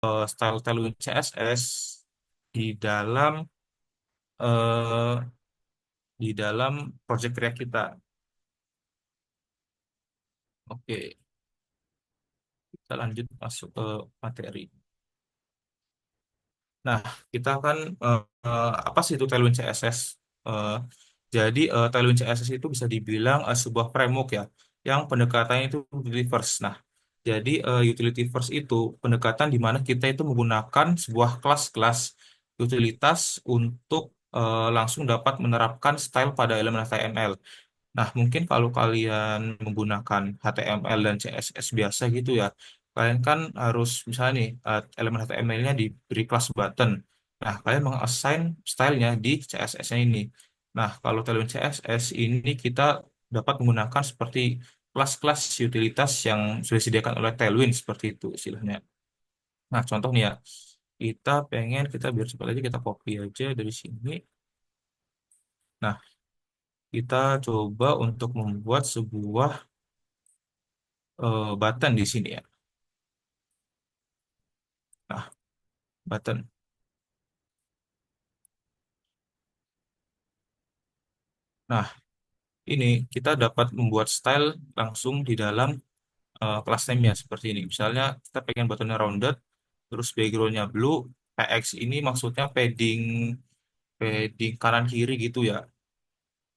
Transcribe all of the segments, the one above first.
style Tailwind CSS di dalam eh, di dalam project React kita. Oke, kita lanjut masuk ke materi. Nah, kita kan apa sih itu Tailwind CSS? Eh, jadi Tailwind CSS itu bisa dibilang sebuah framework ya, yang pendekatannya itu utility first. Nah, jadi utility first itu pendekatan di mana kita itu menggunakan sebuah kelas-kelas utilitas untuk langsung dapat menerapkan style pada elemen HTML. Nah, mungkin kalau kalian menggunakan HTML dan CSS biasa gitu ya, kalian kan harus misalnya nih elemen HTML-nya diberi kelas button. Nah, kalian mengassign stylenya di CSS-nya ini. Nah, kalau Tailwind CSS ini kita dapat menggunakan seperti kelas-kelas utilitas yang sudah disediakan oleh Tailwind seperti itu istilahnya. Nah, contoh nih ya, kita biar cepat aja kita copy aja dari sini. Nah, kita coba untuk membuat sebuah button di sini ya. Nah, button. Nah, ini kita dapat membuat style langsung di dalam kelas name-nya seperti ini. Misalnya kita pengen buttonnya rounded, terus background-nya blue, PX ini maksudnya padding padding kanan kiri gitu ya.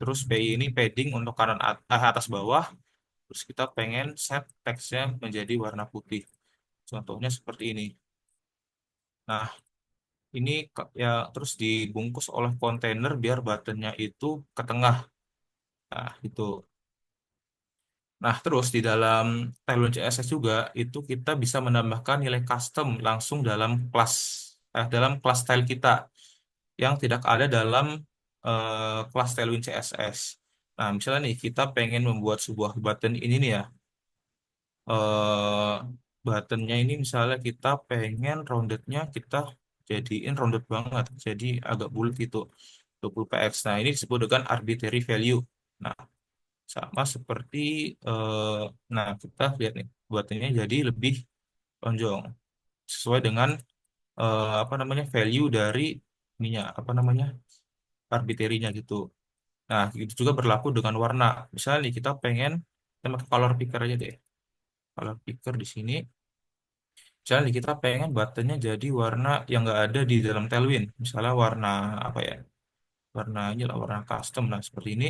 Terus PI ini padding untuk atas bawah. Terus kita pengen set text-nya menjadi warna putih. Contohnya seperti ini. Nah, ini ya terus dibungkus oleh kontainer biar buttonnya itu ke tengah. Nah, itu. Nah, terus di dalam Tailwind CSS juga itu kita bisa menambahkan nilai custom langsung dalam kelas style kita yang tidak ada dalam kelas Tailwind CSS. Nah, misalnya nih kita pengen membuat sebuah button ini nih ya. eh Buttonnya ini misalnya kita pengen roundednya kita jadiin rounded banget, jadi agak bulat gitu. 20 px. Nah, ini disebut dengan arbitrary value. Nah, sama seperti eh, nah kita lihat nih buatannya jadi lebih lonjong sesuai dengan apa namanya value dari ininya apa namanya arbitrary-nya gitu. Nah, itu juga berlaku dengan warna. Misalnya nih kita pengen kita pakai color picker aja deh. Color picker di sini. Misalnya nih kita pengen buttonnya jadi warna yang nggak ada di dalam Tailwind. Misalnya warna apa ya? Warna ini lah warna custom lah seperti ini.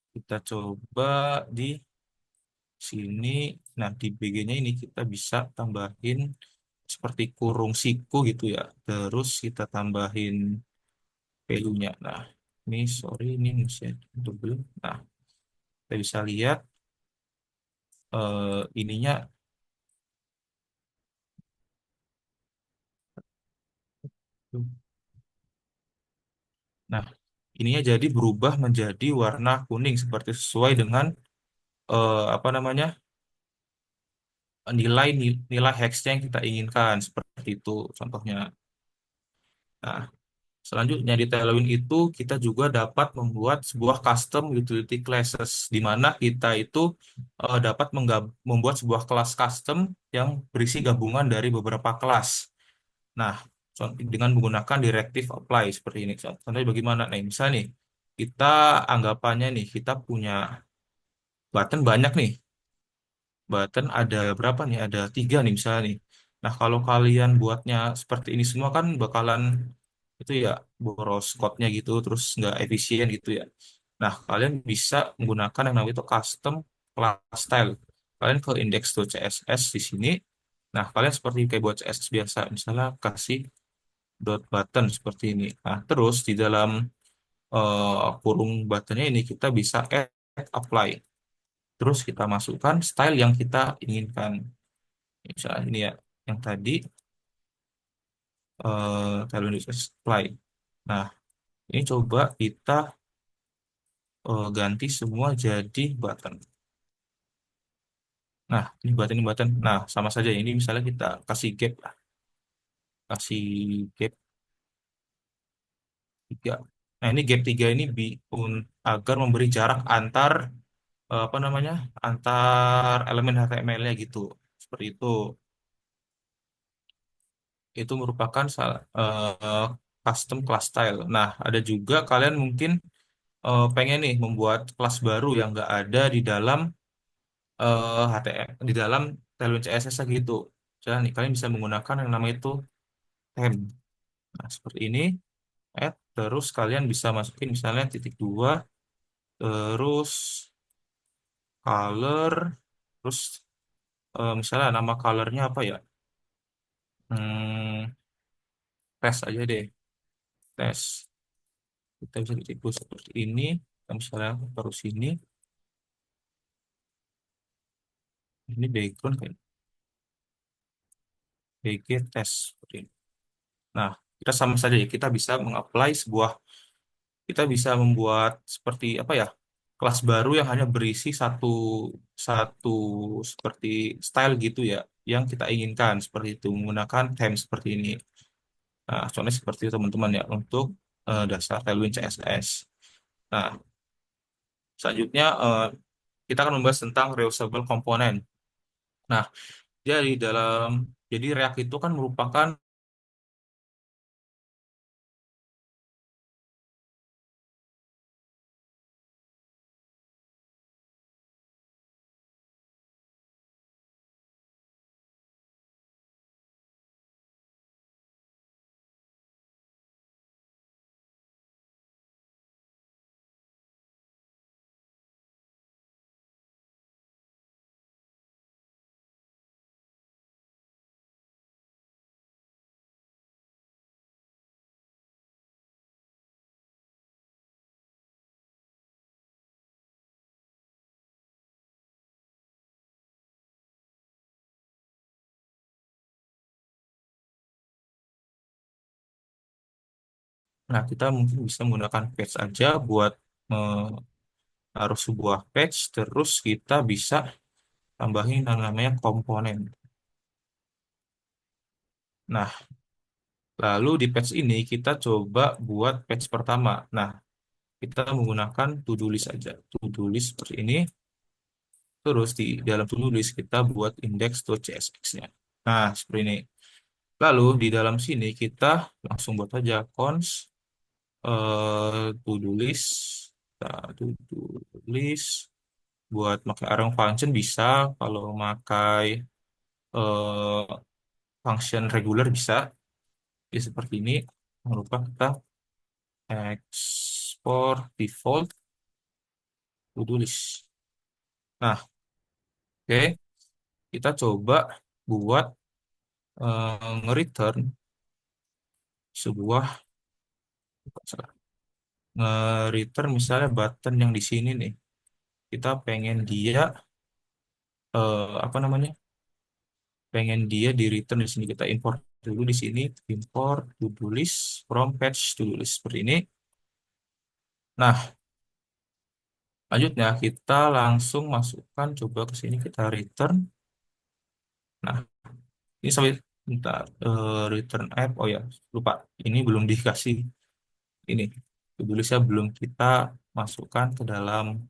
Kita coba di sini. Nah, di BG-nya ini kita bisa tambahin seperti kurung siku gitu ya. Terus kita tambahin value-nya. Nah, ini sorry ini masih untuk belum. Nah, kita bisa lihat ininya. Nah, ininya jadi berubah menjadi warna kuning seperti sesuai dengan apa namanya nilai hex yang kita inginkan seperti itu contohnya. Nah, selanjutnya di Tailwind itu kita juga dapat membuat sebuah custom utility classes di mana kita itu dapat membuat sebuah kelas custom yang berisi gabungan dari beberapa kelas. Nah, dengan menggunakan directive apply seperti ini. Contohnya bagaimana? Nah, misalnya nih, kita anggapannya nih, kita punya button banyak nih. Button ada berapa nih? Ada 3 nih misalnya nih. Nah, kalau kalian buatnya seperti ini semua kan bakalan itu ya boros code-nya gitu terus nggak efisien gitu ya. Nah, kalian bisa menggunakan yang namanya itu custom class style. Kalian ke index.css di sini. Nah, kalian seperti kayak buat CSS biasa, misalnya kasih dot button seperti ini. Nah, terus di dalam kurung buttonnya ini kita bisa add apply. Terus kita masukkan style yang kita inginkan. Misalnya ini ya, yang tadi kalau apply. Nah, ini coba kita ganti semua jadi button. Nah, ini button. Nah, sama saja ini misalnya kita kasih gap lah, kasih gap 3. Nah, ini gap 3 ini agar memberi jarak antar apa namanya? Antar elemen HTML-nya gitu. Seperti itu. itu merupakan custom class style. Nah, ada juga kalian mungkin pengen nih membuat kelas baru yang nggak ada di dalam HTML, di dalam Tailwind CSS gitu. Misalnya nih, kalian bisa menggunakan yang namanya itu theme. Nah, seperti ini, add, terus kalian bisa masukin misalnya titik dua, terus color, terus misalnya nama colornya apa ya? Hmm, tes aja deh, tes. Kita bisa tipe seperti ini. Kita misalnya taruh sini, ini background kayak BG tes seperti ini. Nah, kita sama saja ya, kita bisa mengapply sebuah, kita bisa membuat seperti apa ya, kelas baru yang hanya berisi satu satu seperti style gitu ya, yang kita inginkan seperti itu menggunakan theme seperti ini. Nah, contohnya seperti itu teman-teman ya untuk dasar Tailwind CSS. Nah, selanjutnya kita akan membahas tentang reusable component. Nah, jadi jadi React itu kan merupakan, nah kita mungkin bisa menggunakan page aja buat taruh sebuah page, terus kita bisa tambahin yang namanya komponen. Nah, lalu di page ini kita coba buat page pertama. Nah, kita menggunakan to-do list aja. To-do list seperti ini. Terus di dalam to-do list kita buat index.csx-nya. Nah, seperti ini. Lalu di dalam sini kita langsung buat aja cons to-do list. Nah, to-do list buat pakai arrow function bisa, kalau pakai eh, function regular bisa. Jadi seperti ini, jangan lupa kita export default to-do list. Nah, oke, kita coba buat nge-return sebuah, nge-return misalnya button yang di sini nih. Kita pengen dia apa namanya? Pengen dia di return di sini, kita import dulu di sini, import to-do list from page to-do list seperti ini. Nah, lanjutnya kita langsung masukkan, coba ke sini kita return. Nah, ini sampai bentar, return app. Oh ya, lupa. Ini belum dikasih ini. Tulisnya belum kita masukkan ke dalam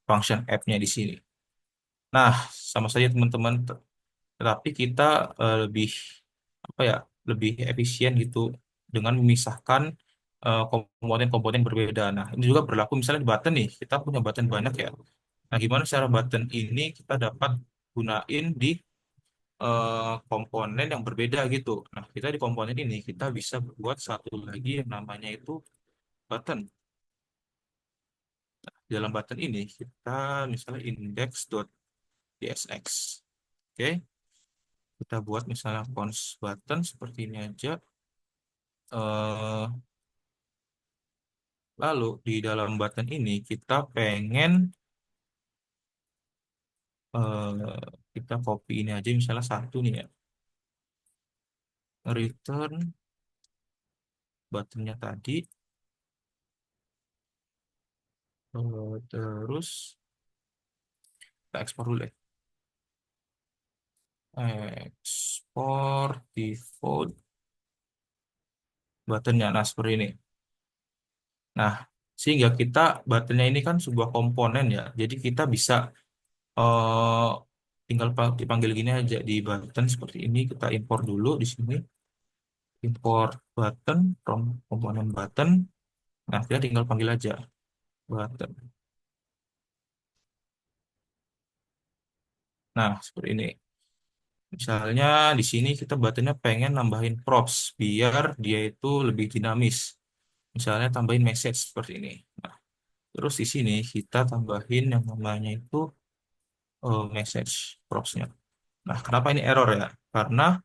function app-nya di sini. Nah, sama saja teman-teman, tetapi kita lebih apa ya? Lebih efisien gitu dengan memisahkan komponen-komponen berbeda. Nah, ini juga berlaku misalnya di button nih. Kita punya button banyak ya. Nah, gimana cara button ini kita dapat gunain di komponen yang berbeda gitu. Nah, kita di komponen ini kita bisa buat satu lagi yang namanya itu button. Di dalam button ini kita misalnya index.tsx. Oke, kita buat misalnya cons button seperti ini aja. Eh, Lalu di dalam button ini kita pengen kita copy ini aja misalnya satu nih ya. Return buttonnya tadi. Terus kita ekspor dulu ya. Ekspor default buttonnya. Nah, seperti ini. Nah, sehingga kita buttonnya ini kan sebuah komponen ya. Jadi kita bisa eh, tinggal dipanggil gini aja di button seperti ini. Kita import dulu di sini. import button from komponen button. Nah, kita tinggal panggil aja button. Nah, seperti ini. Misalnya di sini kita buttonnya pengen nambahin props biar dia itu lebih dinamis. Misalnya tambahin message seperti ini. Nah, terus di sini kita tambahin yang namanya itu message propsnya. Nah, kenapa ini error ya? Karena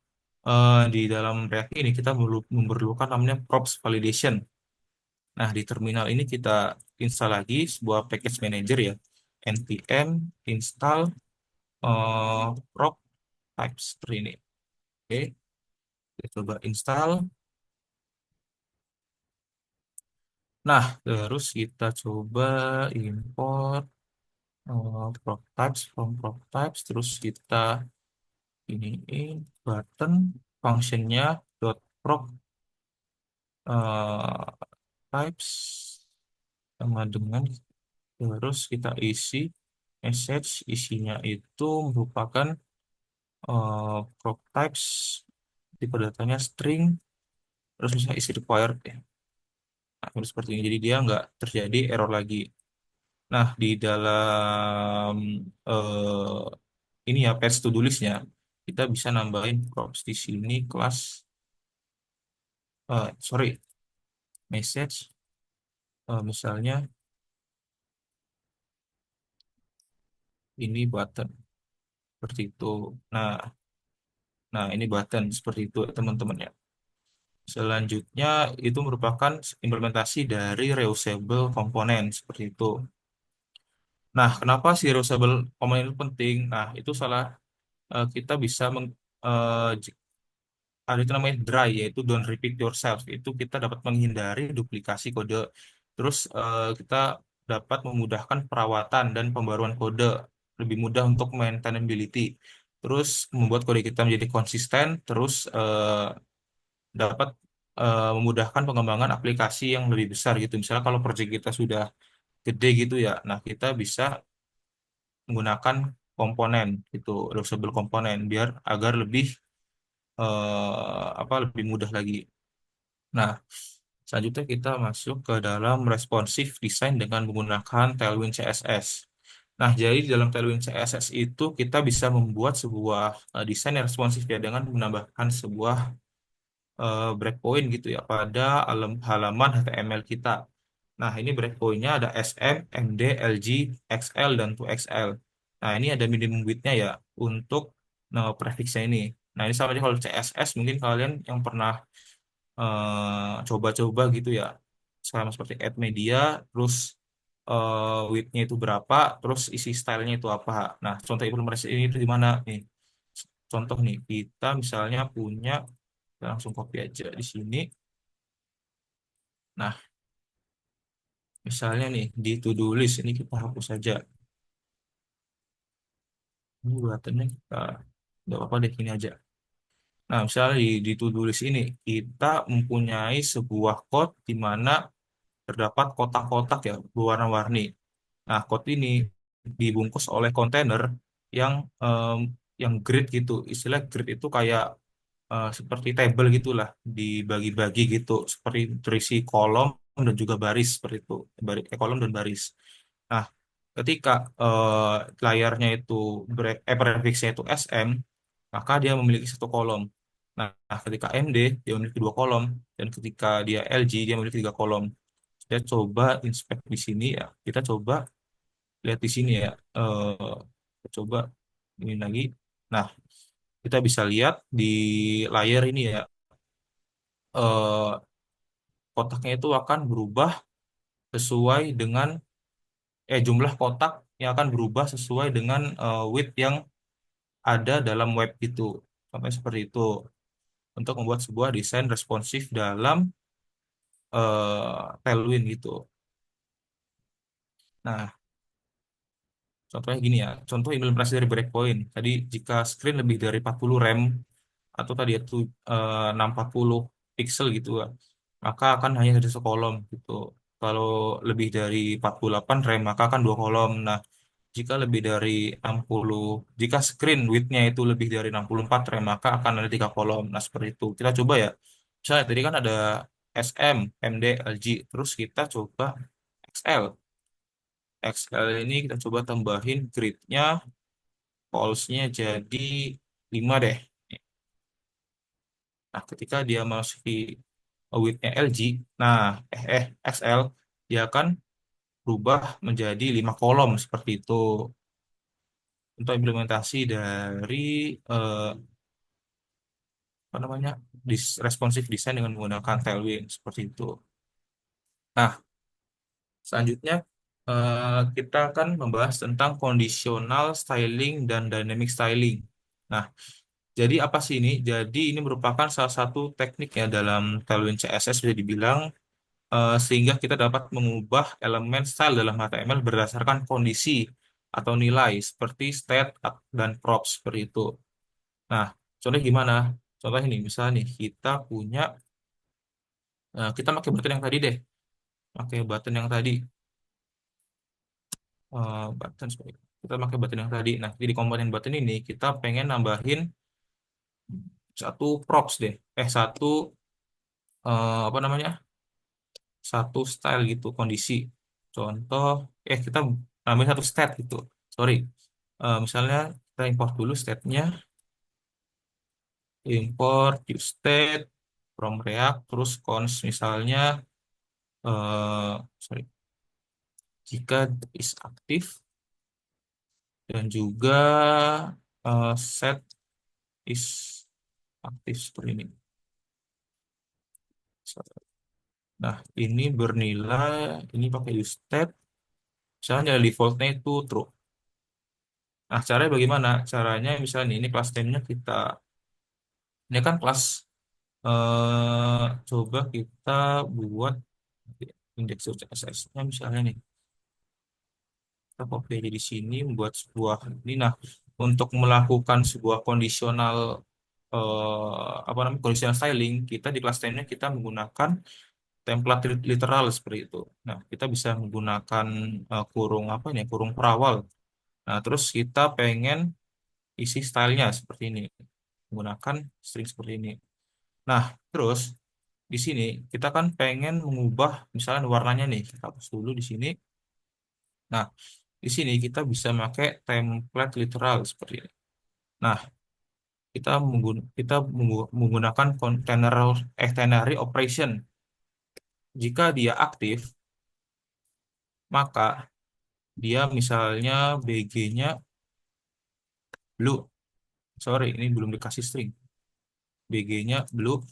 di dalam React ini kita memerlukan namanya props validation. Nah, di terminal ini kita install lagi sebuah package manager ya, npm install prop types seperti ini. Oke, kita coba install. Nah, terus kita coba import prop types from prop types. Terus kita ini button functionnya dot prop eh, types sama dengan terus kita isi message isinya itu merupakan prop types tipe datanya string terus bisa isi required ya. Nah, terus seperti ini jadi dia nggak terjadi error lagi. Nah, di dalam ini ya page to do listnya kita bisa nambahin props di sini kelas sorry message misalnya ini button seperti itu. Nah, nah ini button seperti itu teman-teman ya. Selanjutnya itu merupakan implementasi dari reusable komponen seperti itu. Nah, kenapa si reusable komponen itu penting? Nah, itu salah kita bisa ada itu namanya dry yaitu don't repeat yourself. Itu kita dapat menghindari duplikasi kode. Terus kita dapat memudahkan perawatan dan pembaruan kode, lebih mudah untuk maintainability. Terus membuat kode kita menjadi konsisten, terus dapat memudahkan pengembangan aplikasi yang lebih besar gitu. Misalnya kalau proyek kita sudah gede gitu ya, nah kita bisa menggunakan komponen itu, reusable komponen biar agar lebih lebih mudah lagi. Nah, selanjutnya kita masuk ke dalam responsive design dengan menggunakan Tailwind CSS. Nah, jadi di dalam Tailwind CSS itu kita bisa membuat sebuah desain yang responsif ya dengan menambahkan sebuah breakpoint gitu ya pada halaman HTML kita. Nah, ini breakpointnya ada SM, MD, LG, XL, dan 2XL. Nah, ini ada minimum width-nya ya untuk prefixnya ini. Nah, ini sama aja kalau CSS mungkin kalian yang pernah coba-coba gitu ya. Sama seperti add media, terus width-nya itu berapa, terus isi stylenya itu apa. Nah, contoh implementasi ini itu di mana nih? Contoh nih, kita misalnya punya, kita langsung copy aja di sini. Nah, misalnya nih di to-do list ini kita hapus saja. Ini buatannya kita nggak apa-apa deh ini aja. Nah, misalnya di to-do list ini kita mempunyai sebuah code di mana terdapat kotak-kotak ya berwarna-warni. Nah, code ini dibungkus oleh kontainer yang yang grid gitu. Istilah grid itu kayak seperti table gitulah, dibagi-bagi gitu, seperti terisi kolom dan juga baris seperti itu, kolom dan baris. Nah, ketika layarnya itu prefixnya itu SM, maka dia memiliki satu kolom. Nah, ketika MD dia memiliki dua kolom, dan ketika dia LG dia memiliki tiga kolom. Kita coba inspect di sini ya, kita coba lihat di sini ya, kita coba ini lagi. Nah, kita bisa lihat di layar ini ya, eh, kotaknya itu akan berubah sesuai dengan jumlah kotak yang akan berubah sesuai dengan width yang ada dalam web itu. Sampai seperti itu untuk membuat sebuah desain responsif dalam Tailwind gitu. Nah, contohnya gini ya, contoh implementasi dari breakpoint. Tadi jika screen lebih dari 40 rem atau tadi itu 640 pixel gitu ya, maka akan hanya ada satu kolom gitu. Kalau lebih dari 48 rem maka akan dua kolom. Nah, jika lebih dari 60, jika screen width-nya itu lebih dari 64 rem maka akan ada tiga kolom. Nah, seperti itu. Kita coba ya. Misalnya tadi kan ada SM, MD, LG, terus kita coba XL. XL ini kita coba tambahin gridnya, pulse-nya jadi 5 deh. Nah, ketika dia masuki width-nya LG, nah XL, dia akan berubah menjadi 5 kolom seperti itu. Untuk implementasi dari eh, apa namanya responsive design dengan menggunakan Tailwind seperti itu. Nah, selanjutnya kita akan membahas tentang conditional styling dan dynamic styling. Nah, jadi apa sih ini? Jadi ini merupakan salah satu teknik ya dalam Tailwind CSS bisa dibilang, sehingga kita dapat mengubah elemen style dalam HTML berdasarkan kondisi atau nilai seperti state dan props seperti itu. Nah, contohnya gimana? Contohnya ini, misalnya nih kita punya, kita pakai button yang tadi deh, pakai button yang tadi, button sorry. Kita pakai button yang tadi. Nah, di komponen button ini kita pengen nambahin satu props deh, satu apa namanya, satu style gitu, kondisi. Contoh, kita nambahin satu state gitu. Sorry. Misalnya kita import dulu state-nya, import use state from React, terus cons misalnya, sorry, jika is aktif, dan juga set is aktif seperti ini. Nah, ini bernilai, ini pakai use state, misalnya defaultnya itu true. Nah, caranya bagaimana? Caranya misalnya ini kelas name-nya kita, ini kan kelas, coba kita buat indeks CSS-nya misalnya nih. Kita copy aja di sini, membuat sebuah ini. Nah, untuk melakukan sebuah kondisional, apa namanya, conditional styling, kita di kelas name-nya kita menggunakan template literal seperti itu. Nah, kita bisa menggunakan kurung apa ini, kurung perawal. Nah, terus kita pengen isi stylenya seperti ini, menggunakan string seperti ini. Nah, terus di sini kita kan pengen mengubah misalnya warnanya nih, kita hapus dulu di sini. Nah, di sini kita bisa pakai template literal seperti ini. Nah, kita menggunakan container operation. Jika dia aktif, maka dia misalnya BG-nya blue. Sorry, ini belum dikasih string. BG-nya blue,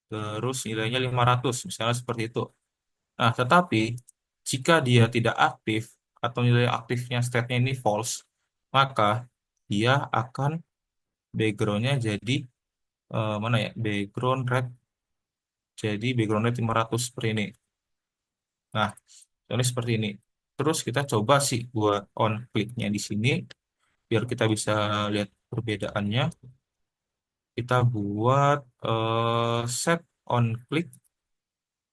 terus nilainya 500, misalnya seperti itu. Nah, tetapi jika dia tidak aktif atau nilai aktifnya state-nya ini false, maka dia akan background-nya jadi, mana ya? Background red, jadi background red 500 seperti ini. Nah, ini seperti ini. Terus kita coba sih buat on click-nya di sini biar kita bisa lihat perbedaannya. Kita buat set on click,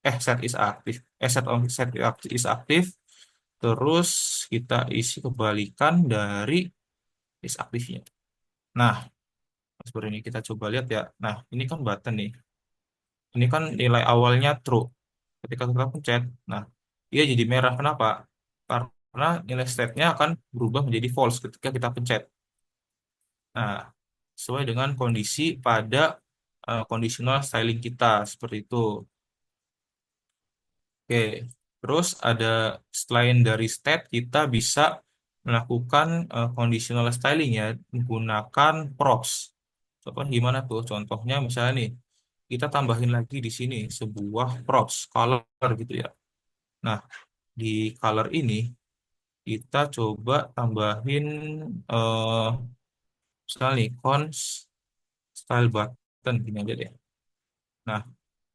set is aktif, set is aktif, terus kita isi kebalikan dari is aktifnya. Nah, seperti ini kita coba lihat ya. Nah, ini kan button nih, ini kan nilai awalnya true. Ketika kita pencet, nah dia jadi merah. Kenapa? Karena nilai state-nya akan berubah menjadi false ketika kita pencet. Nah, sesuai dengan kondisi pada conditional styling kita seperti itu. Oke, terus ada, selain dari state, kita bisa melakukan conditional styling ya menggunakan props. Contohnya gimana tuh? Contohnya misalnya nih, kita tambahin lagi di sini sebuah props color gitu ya. Nah, di color ini kita coba tambahin, eh misalnya nih cons style button gini aja deh. Nah,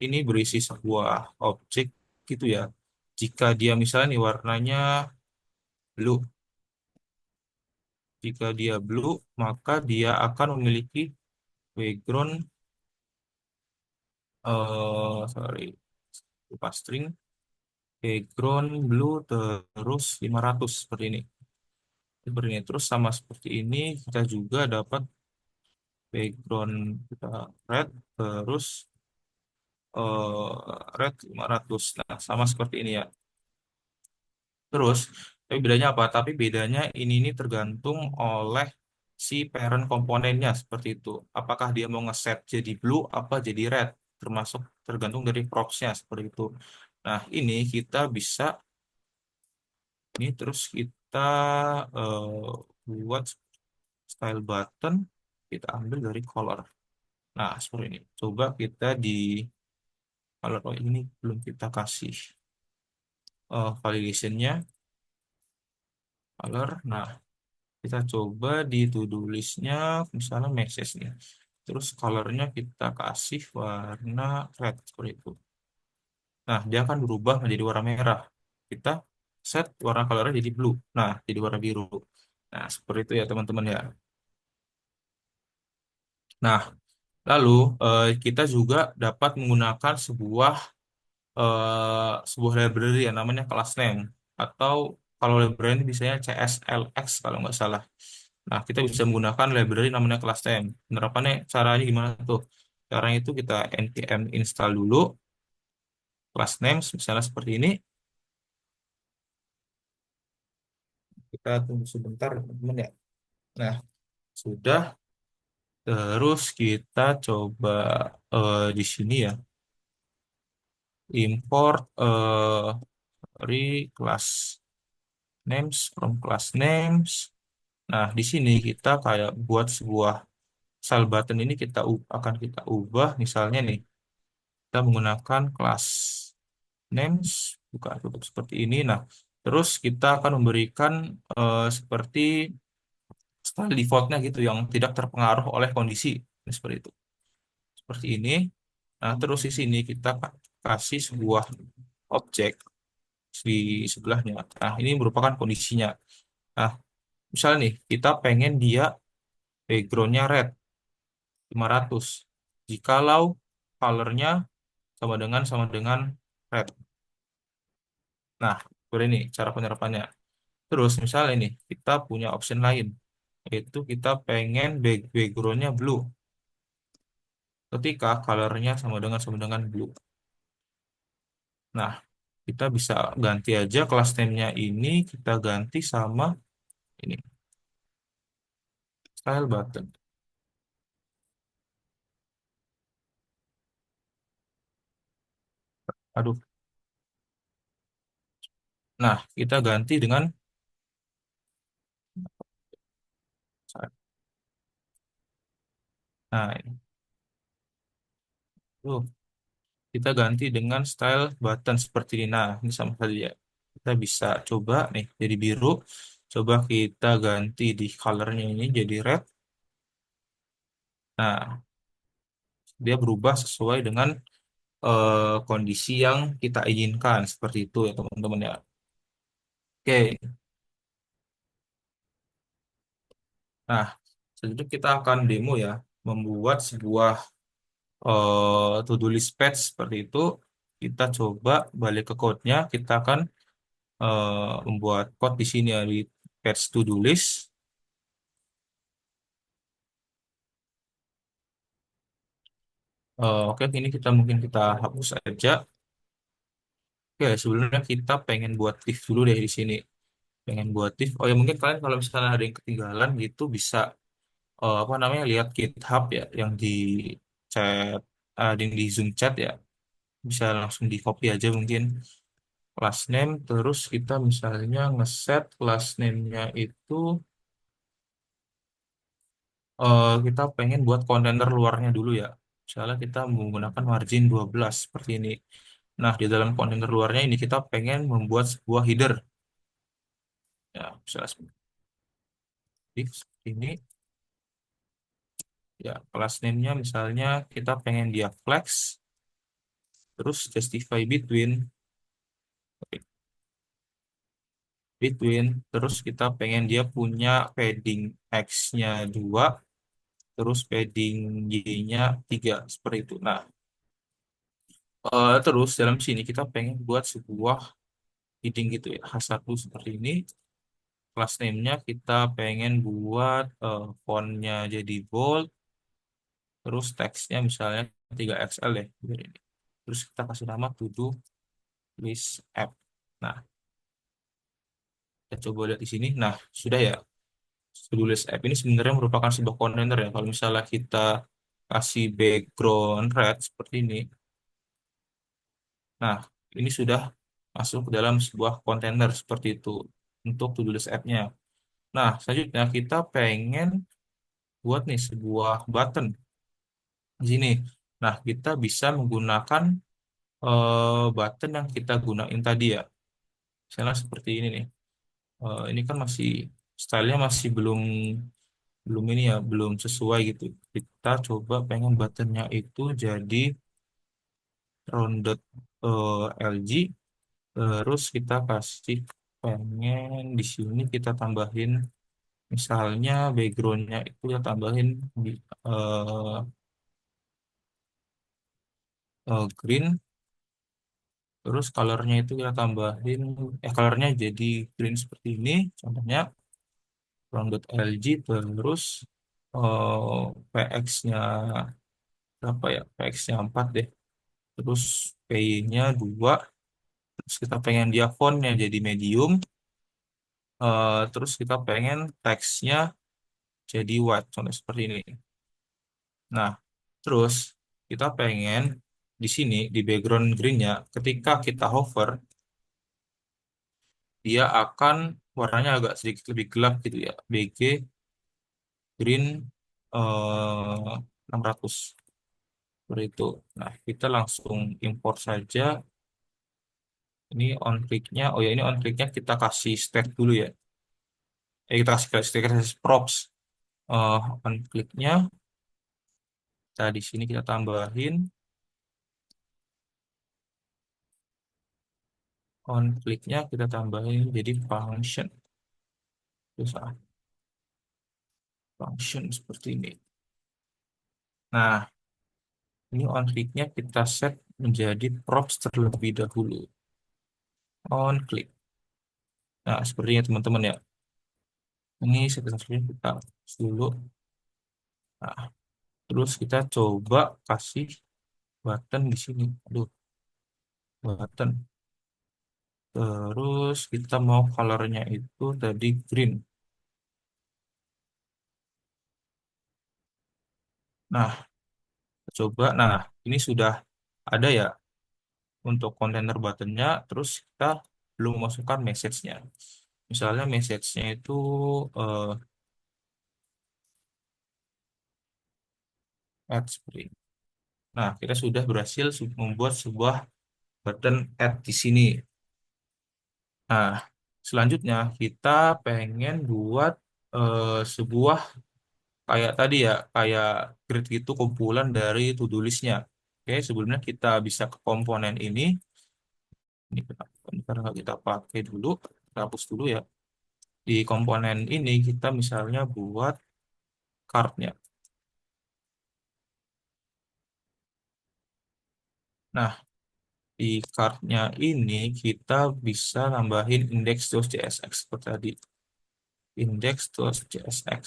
ini berisi sebuah objek gitu ya. Jika dia misalnya nih warnanya blue, jika dia blue, maka dia akan memiliki background, sorry, lupa string, background blue terus 500 seperti ini. Seperti ini. Terus sama seperti ini kita juga dapat background kita red terus red 500. Nah, sama seperti ini ya. Terus, tapi bedanya apa? Tapi bedanya ini tergantung oleh si parent komponennya seperti itu. Apakah dia mau ngeset jadi blue apa jadi red, termasuk tergantung dari props-nya seperti itu. Nah, ini kita bisa ini terus kita buat style button, kita ambil dari color. Nah, seperti ini. Coba kita di color, oh ini belum kita kasih validation-nya color. Nah, kita coba di to-do list-nya, misalnya message nih. Terus color-nya kita kasih warna red, seperti itu. Nah, dia akan berubah menjadi warna merah. Kita set warna color-nya jadi blue. Nah, jadi warna biru. Nah, seperti itu ya teman-teman ya. Nah, lalu kita juga dapat menggunakan sebuah library yang namanya class name, atau kalau library ini biasanya CSLX kalau nggak salah. Nah, kita bisa menggunakan library namanya class name. Penerapannya caranya gimana tuh? Caranya itu kita npm install dulu class names misalnya seperti ini. Kita tunggu sebentar teman-teman ya. Nah, sudah. Terus kita coba di sini ya, import class names from class names. Nah, di sini kita kayak buat sebuah style button ini akan kita ubah misalnya nih, kita menggunakan class names, buka tutup seperti ini. Nah, terus kita akan memberikan seperti style defaultnya gitu yang tidak terpengaruh oleh kondisi. Seperti itu. Seperti ini. Nah, terus di sini kita kasih sebuah objek di sebelahnya. Nah, ini merupakan kondisinya. Nah, misalnya nih, kita pengen dia backgroundnya red 500. Jikalau colornya sama dengan red. Nah, seperti ini cara penerapannya. Terus misalnya ini, kita punya option lain, yaitu kita pengen backgroundnya blue. Ketika colornya sama dengan blue. Nah, kita bisa ganti aja class name-nya ini, kita ganti sama ini, style button. Aduh. Nah, kita ganti dengan, nah, ini. Tuh, kita ganti dengan style button seperti ini. Nah, ini sama saja ya. Kita bisa coba nih, jadi biru. Coba kita ganti di colornya ini jadi red. Nah, dia berubah sesuai dengan kondisi yang kita inginkan. Seperti itu ya teman-teman ya. Oke, nah, selanjutnya kita akan demo ya, membuat sebuah to-do list page seperti itu. Kita coba balik ke code-nya, kita akan membuat code di sini ya, di page to-do list. Oke, ini mungkin kita hapus aja. Oke, sebelumnya kita pengen buat div dulu deh di sini. Pengen buat div. Oh ya, mungkin kalian kalau misalnya ada yang ketinggalan gitu bisa apa namanya, lihat GitHub ya yang di chat, di Zoom chat ya. Bisa langsung di copy aja mungkin class name. Terus kita misalnya ngeset class name-nya itu kita pengen buat kontainer luarnya dulu ya. Misalnya kita menggunakan margin 12 seperti ini. Nah, di dalam kontainer luarnya ini kita pengen membuat sebuah header. Ya, misalnya seperti ini. Ya, class name-nya misalnya kita pengen dia flex, terus justify between, terus kita pengen dia punya padding X-nya 2, terus padding Y-nya 3 seperti itu. Nah, terus dalam sini kita pengen buat sebuah heading gitu ya, H1 seperti ini. Class name-nya kita pengen buat font-nya jadi bold, terus teksnya misalnya 3XL ya. Biar ini. terus kita kasih nama to do list app. Nah, kita coba lihat di sini. Nah, sudah ya. To do list app ini sebenarnya merupakan sebuah kontainer ya. Kalau misalnya kita kasih background red seperti ini, nah ini sudah masuk ke dalam sebuah kontainer seperti itu untuk to do list app-nya. Nah, selanjutnya kita pengen buat nih sebuah button di sini. Nah, kita bisa menggunakan button yang kita gunain tadi ya. Misalnya seperti ini nih. Ini kan masih stylenya masih belum belum ini ya, belum sesuai gitu. Kita coba pengen buttonnya itu jadi rounded LG. Terus kita kasih pengen di sini kita tambahin misalnya backgroundnya itu ya tambahin di eh, green. Terus colornya itu kita tambahin colornya jadi green seperti ini contohnya rounded LG. Terus PX-nya berapa ya, PX-nya 4 deh. Terus P-nya 2. Terus kita pengen dia fontnya jadi medium. Terus kita pengen teksnya jadi white contoh seperti ini. Nah, terus kita pengen di sini di background greennya ketika kita hover dia akan warnanya agak sedikit lebih gelap gitu ya. BG green 600 seperti itu. Nah, kita langsung import saja. Ini on click-nya. Oh ya, ini on click-nya kita kasih state dulu ya. Kita kasih props. On click-nya. Nah, di sini kita tambahin on click-nya kita tambahin jadi function. Terus function seperti ini. Nah, ini on click-nya kita set menjadi props terlebih dahulu. On click. Nah, sepertinya teman-teman ya. Ini sebenarnya kita hapus dulu. Nah, terus kita coba kasih button di sini. Aduh, button. Terus kita mau colornya itu tadi green. Nah, coba. Nah, ini sudah ada ya untuk kontainer buttonnya. Terus kita belum masukkan message-nya. Misalnya message-nya itu eh, add seperti ini. Nah, kita sudah berhasil membuat sebuah button add di sini. Nah, selanjutnya kita pengen buat sebuah kayak tadi ya, kayak grid gitu kumpulan dari to-do list-nya. Oke, sebelumnya kita bisa ke komponen ini. Ini karena nggak kita pakai dulu, kita hapus dulu ya. Di komponen ini kita misalnya buat card-nya. Nah, di card-nya ini kita bisa nambahin index.csx seperti tadi. Index.csx.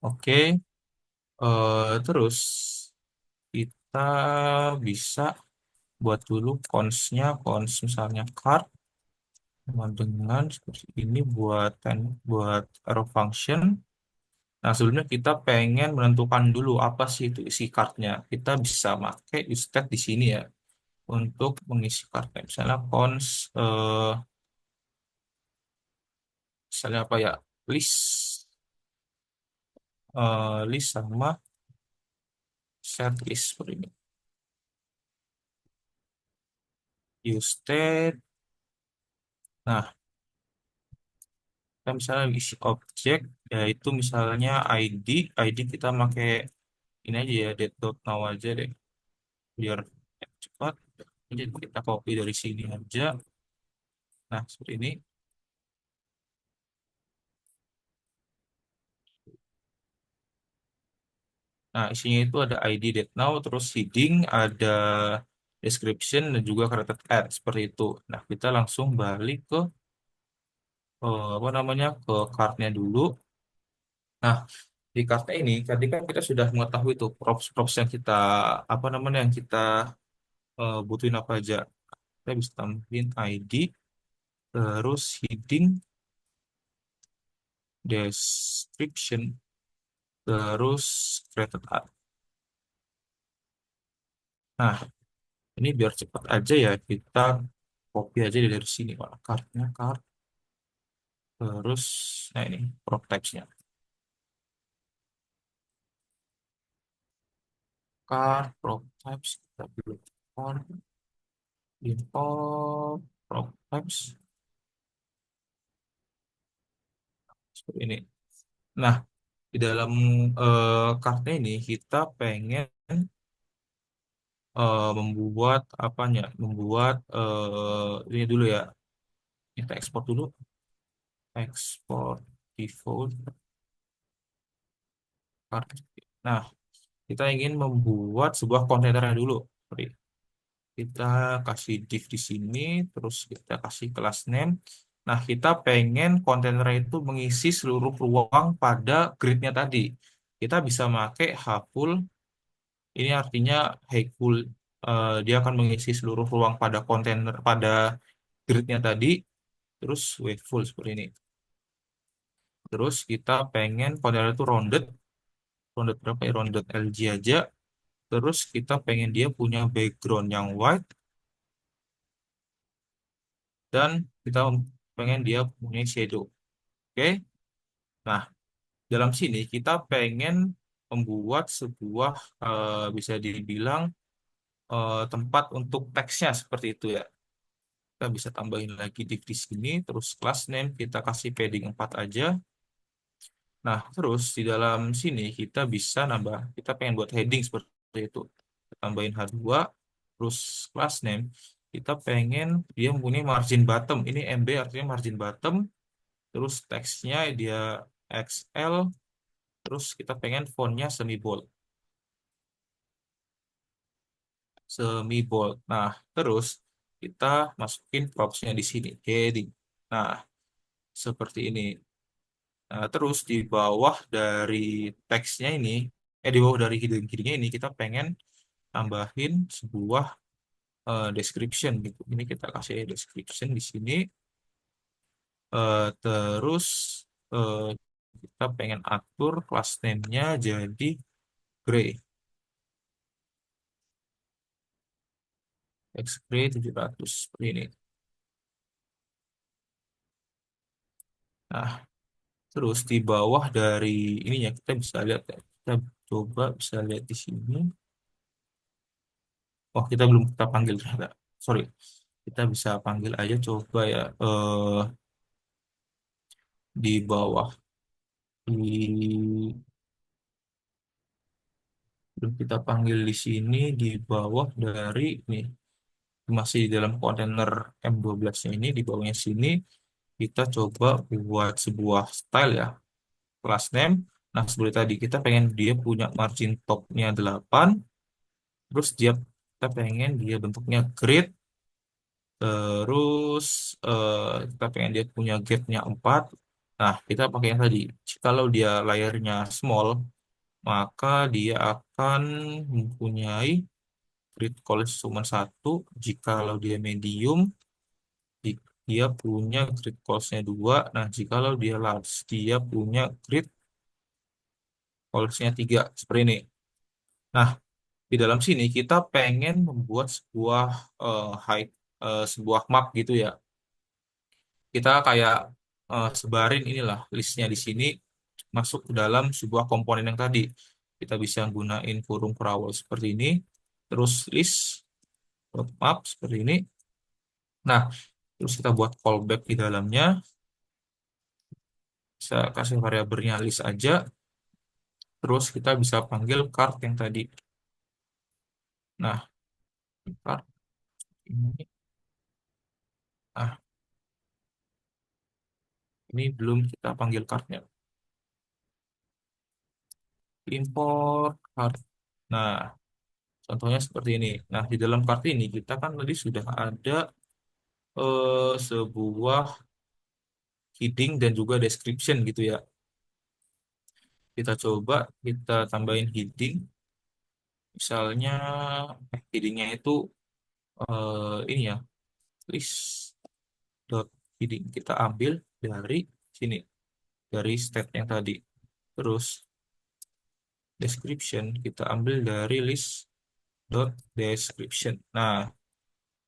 Oke, terus kita bisa buat dulu cons-nya, cons misalnya card sama dengan seperti ini buat buat arrow function. Nah, sebelumnya kita pengen menentukan dulu apa sih itu isi cardnya. Kita bisa pakai use di sini ya untuk mengisi cardnya. Misalnya cons, misalnya apa ya, list, list sama set list seperti ini. Use. Nah, kita misalnya isi objek, yaitu misalnya ID. ID kita pakai ini aja ya, date.now aja deh, biar cepat. Jadi kita copy dari sini aja. Nah, seperti ini. Nah, isinya itu ada ID date now, terus heading, ada description, dan juga created ad, seperti itu. Nah, kita langsung balik ke, apa namanya, ke card-nya dulu. Nah, Di kartu ini, tadi kan kita sudah mengetahui tuh props-props yang kita, apa namanya, yang kita butuhin apa aja. Kita bisa tambahin ID, terus heading, description, terus created art. Nah, ini biar cepat aja ya, kita copy aja dari sini. Wah, kartnya, card, terus, nah ini, prop types-nya. Card, prop types, kita belum import, prop types, seperti ini. Nah, di dalam kartnya ini kita pengen membuat apanya? Membuat ini dulu ya. Kita ekspor dulu. Ekspor default card. Nah, kita ingin membuat sebuah kontainernya dulu. Seperti kita kasih div di sini, terus kita kasih kelas name. Nah, kita pengen kontainer itu mengisi seluruh ruang pada grid-nya tadi. Kita bisa pakai Haful. Ini artinya Hekul, dia akan mengisi seluruh ruang pada kontainer pada gridnya tadi, terus waveful seperti ini. Terus kita pengen kontainer itu rounded, rounded berapa ya? Rounded LG aja. Terus kita pengen dia punya background yang white dan kita pengen dia punya shadow. Oke? Nah, dalam sini kita pengen membuat sebuah bisa dibilang tempat untuk teksnya seperti itu ya. Kita bisa tambahin lagi div di sini, terus class name kita kasih padding 4 aja. Nah, terus di dalam sini kita bisa nambah, kita pengen buat heading seperti itu. Kita tambahin H2, terus class name, kita pengen dia mempunyai margin bottom. Ini MB artinya margin bottom, terus teksnya dia XL, terus kita pengen fontnya semi bold. Semi bold. Nah, terus kita masukin propsnya di sini, heading. Nah, seperti ini. Nah, terus di bawah dari teksnya ini, di bawah dari heading-headingnya ini kita pengen tambahin sebuah description gitu. Ini kita kasih description di sini. Terus eh, kita pengen atur class name-nya jadi gray. X-gray 700 seperti ini. Nah, terus di bawah dari ininya kita bisa lihat ya. Kita coba bisa lihat di sini. Oh, kita belum kita panggil ternyata. Sorry. Kita bisa panggil aja coba ya di bawah di belum kita panggil di sini di bawah dari ini masih dalam kontainer M12 ini di bawahnya sini kita coba buat sebuah style ya class name. Nah, seperti tadi kita pengen dia punya margin topnya 8, terus dia kita pengen dia bentuknya grid, terus kita pengen dia punya gapnya 4. Nah, kita pakai yang tadi. Kalau dia layarnya small, maka dia akan mempunyai grid call cuma satu. Jikalau dia medium, dia punya grid call-nya 2. Nah, jikalau dia large, dia punya grid call-nya 3. Seperti ini. Nah, di dalam sini kita pengen membuat sebuah sebuah map gitu ya. Kita kayak sebarin inilah listnya di sini masuk ke dalam sebuah komponen yang tadi. Kita bisa gunain kurung perawal seperti ini, terus list map seperti ini. Nah, terus kita buat callback di dalamnya, bisa kasih variabelnya list aja, terus kita bisa panggil card yang tadi. Nah, card ini, nah ini belum kita panggil cardnya. Import card. Nah, contohnya seperti ini. Nah, di dalam kartu ini kita kan tadi sudah ada sebuah heading dan juga description gitu ya. Kita coba kita tambahin heading. Misalnya headingnya itu ini ya, list dot heading. Kita ambil dari sini, dari state yang tadi. Terus description kita ambil dari list dot description. Nah,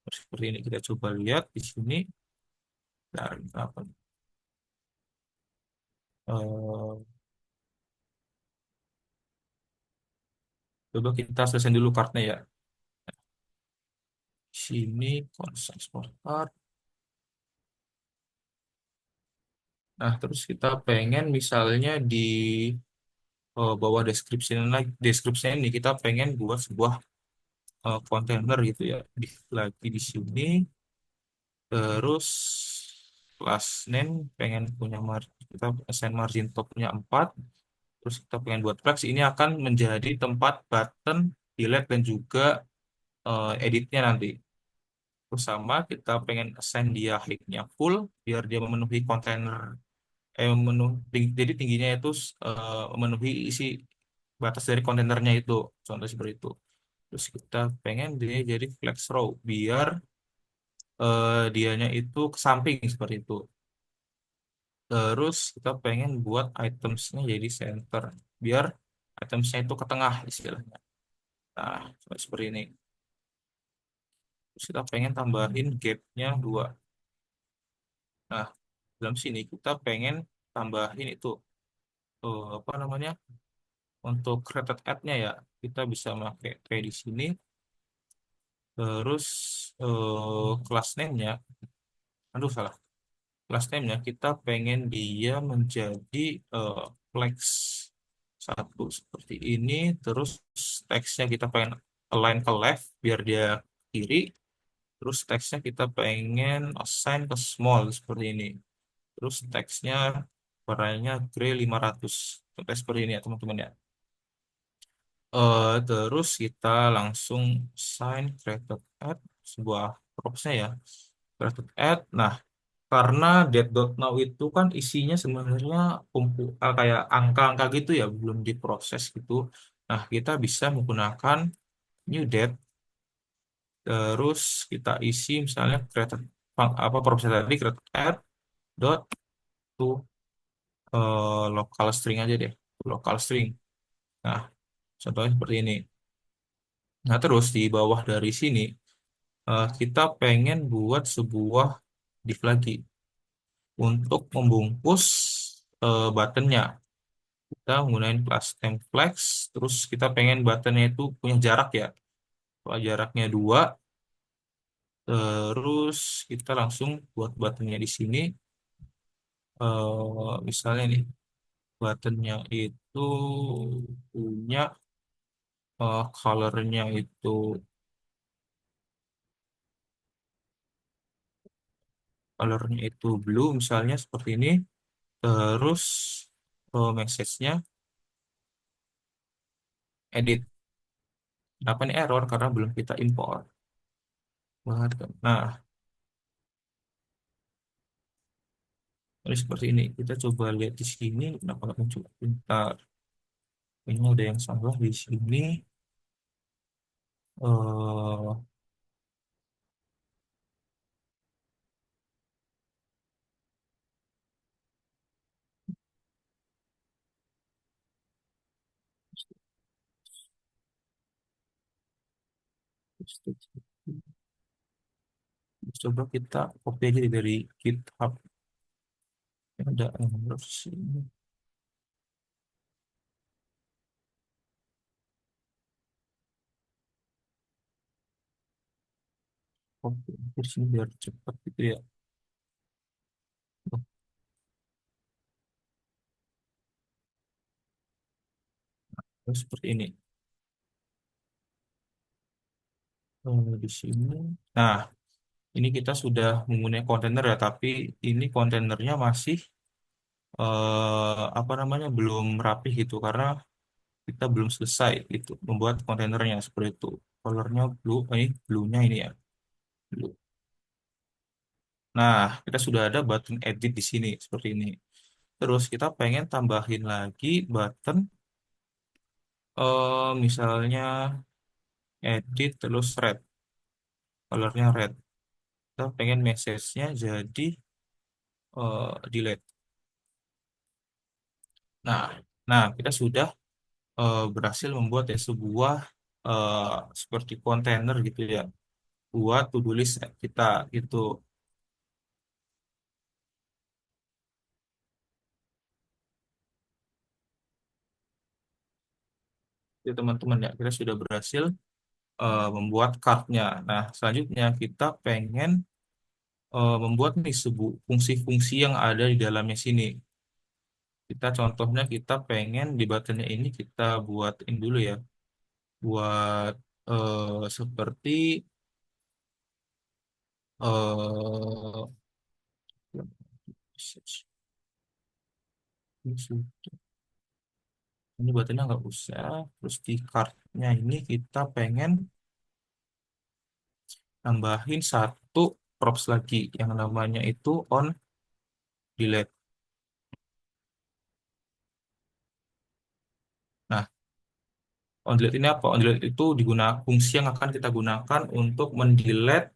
seperti ini kita coba lihat di sini. Dan apa? eh, Coba kita selesai dulu kartnya ya. Sini consent export card. Nah, terus kita pengen misalnya di bawah deskripsinya ini kita pengen buat sebuah kontainer gitu ya. Lagi di sini. Terus class name pengen punya kita assign margin topnya 4. Terus kita pengen buat flex. Ini akan menjadi tempat button delete dan juga editnya nanti. Terus sama kita pengen assign dia height-nya full biar dia memenuhi kontainer jadi tingginya itu memenuhi isi batas dari kontainernya itu. Contoh seperti itu. Terus kita pengen dia jadi flex row biar dianya itu ke samping seperti itu. Terus kita pengen buat itemsnya jadi center biar itemsnya itu ke tengah istilahnya. Nah, seperti ini. Terus kita pengen tambahin gapnya 2. Nah, dalam sini kita pengen tambahin itu apa namanya, untuk created ad-nya ya kita bisa pakai kayak di sini. Terus class name-nya, aduh salah, class name-nya kita pengen dia menjadi flex satu seperti ini. Terus teksnya kita pengen align ke left biar dia kiri. Terus teksnya kita pengen assign ke small seperti ini. Terus teksnya warnanya gray 500. Contohnya seperti ini ya teman-teman ya. Terus kita langsung sign created add sebuah propsnya ya. Created add. Nah, karena dead.now itu kan isinya sebenarnya kayak angka-angka gitu ya, belum diproses gitu. Nah, kita bisa menggunakan new date, terus kita isi misalnya created apa propsnya tadi created add dot to local string aja deh, local string. Nah, contohnya seperti ini. Nah, terus di bawah dari sini kita pengen buat sebuah div lagi untuk membungkus buttonnya. Kita menggunakan class temp terus kita pengen buttonnya itu punya jarak ya. Kalau jaraknya 2, terus kita langsung buat buttonnya di sini. Misalnya nih, buttonnya itu punya colornya itu blue misalnya seperti ini. Terus message-nya edit. Kenapa ini error? Karena belum kita import. Banget kan? Nah, ini seperti ini. Kita coba lihat di sini. Kenapa nggak muncul? Bentar. Ini ada yang salah di sini. eh Coba kita copy aja dari GitHub. Ada error sini. Copy dari sini biar cepat gitu ya. Terus seperti ini. Di sini. Nah, ini kita sudah menggunakan kontainer ya, tapi ini kontainernya masih apa namanya, belum rapi gitu karena kita belum selesai gitu membuat kontainernya seperti itu. Colornya blue, ini blue-nya ini ya. Blue. Nah, kita sudah ada button edit di sini seperti ini. Terus kita pengen tambahin lagi button, misalnya edit terus red, colornya red. Kita pengen message-nya jadi delete. Nah, nah kita sudah berhasil membuat ya sebuah eh, seperti kontainer gitu ya buat to-do list kita itu. Ya teman-teman ya kita sudah berhasil membuat card-nya. Nah, selanjutnya kita pengen membuat nih sebuah fungsi-fungsi yang ada di dalamnya sini. Kita contohnya kita pengen di buttonnya ini kita buatin dulu ya, buat seperti eh ini buttonnya nggak usah. Terus di cardnya ini kita pengen nambahin satu props lagi yang namanya itu on delete. Nah, on delete ini apa? On delete itu digunakan fungsi yang akan kita gunakan untuk mendelete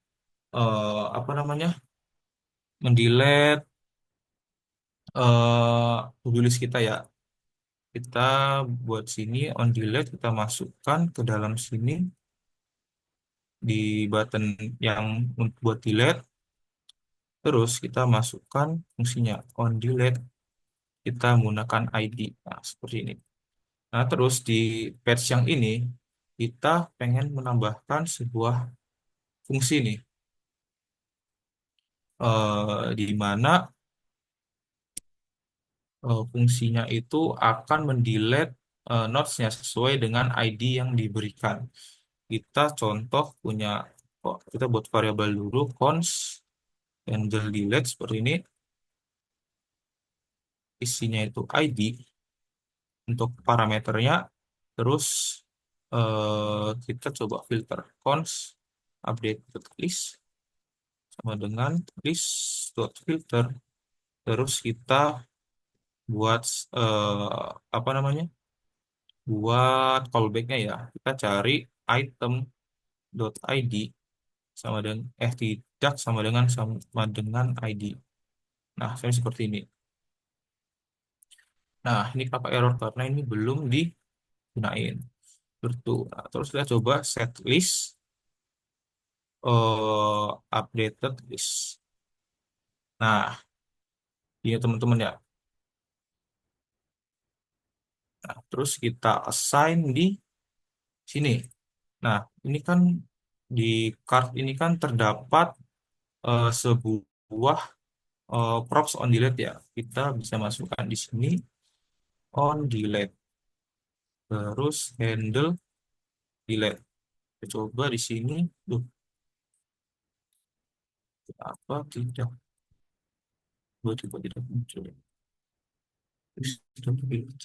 apa namanya? Mendelete to-do list kita ya. Kita buat sini on delete kita masukkan ke dalam sini di button yang buat delete. Terus kita masukkan fungsinya on delete kita menggunakan ID. Nah, seperti ini. Nah, terus di patch yang ini kita pengen menambahkan sebuah fungsi nih, di mana fungsinya itu akan mendelete notes-nya sesuai dengan ID yang diberikan. Kita contoh punya, oh, kita buat variabel dulu const handle delete seperti ini, isinya itu ID untuk parameternya, terus kita coba filter const update list sama dengan list dot filter, terus kita buat apa namanya, buat callbacknya ya kita cari item dot id sama dengan tidak sama dengan id. Nah saya seperti ini. Nah ini kenapa error karena ini belum digunain bertu. Nah, terus kita coba set list updated list. Nah ini teman-teman ya. Nah, terus kita assign di sini. Nah, ini kan di card ini kan terdapat sebuah props on delete ya. Kita bisa masukkan di sini on delete. Terus handle delete. Kita coba di sini. Duh, apa tidak? Tiba-tiba tidak muncul. Terus,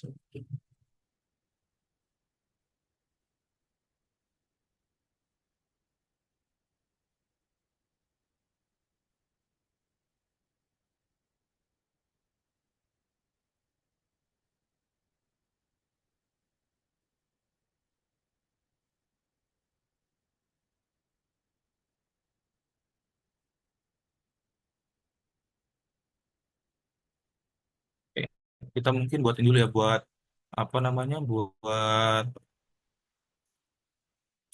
oke. Kita mungkin buatin dulu ya buat apa namanya buat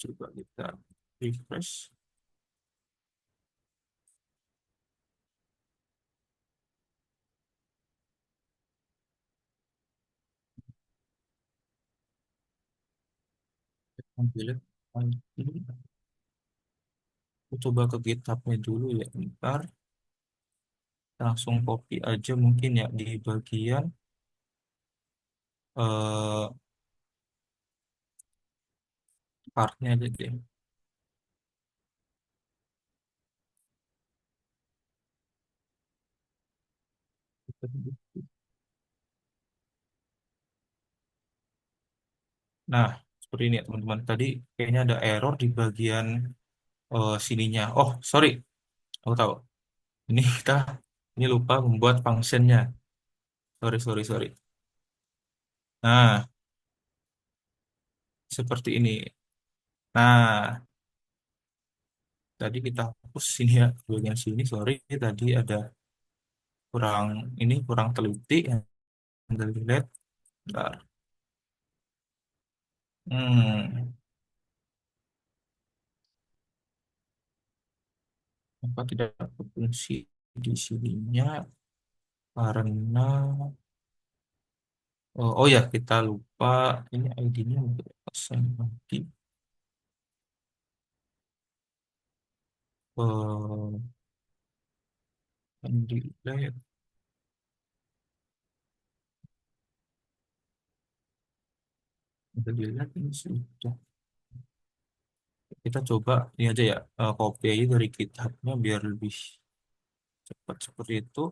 coba kita refresh. On delete. Aku coba ke GitHub-nya dulu ya. Bentar. Langsung copy aja mungkin ya di bagian eh partnya aja deh. Nah, seperti ini ya teman-teman. Tadi kayaknya ada error di bagian sininya. Oh, sorry. Aku tahu. Ini kita ini lupa membuat functionnya. Sorry, sorry, sorry. Nah, seperti ini. Nah, tadi kita hapus sini ya, bagian sini. Sorry, tadi ada kurang kurang teliti yang dilihat. Bentar. Hmm, apa tidak berfungsi di sininya karena oh ya kita lupa ini ID-nya untuk pesan nanti eh delete delete ini sudah kita coba ini aja ya copy aja dari GitHub-nya biar lebih cepat seperti itu.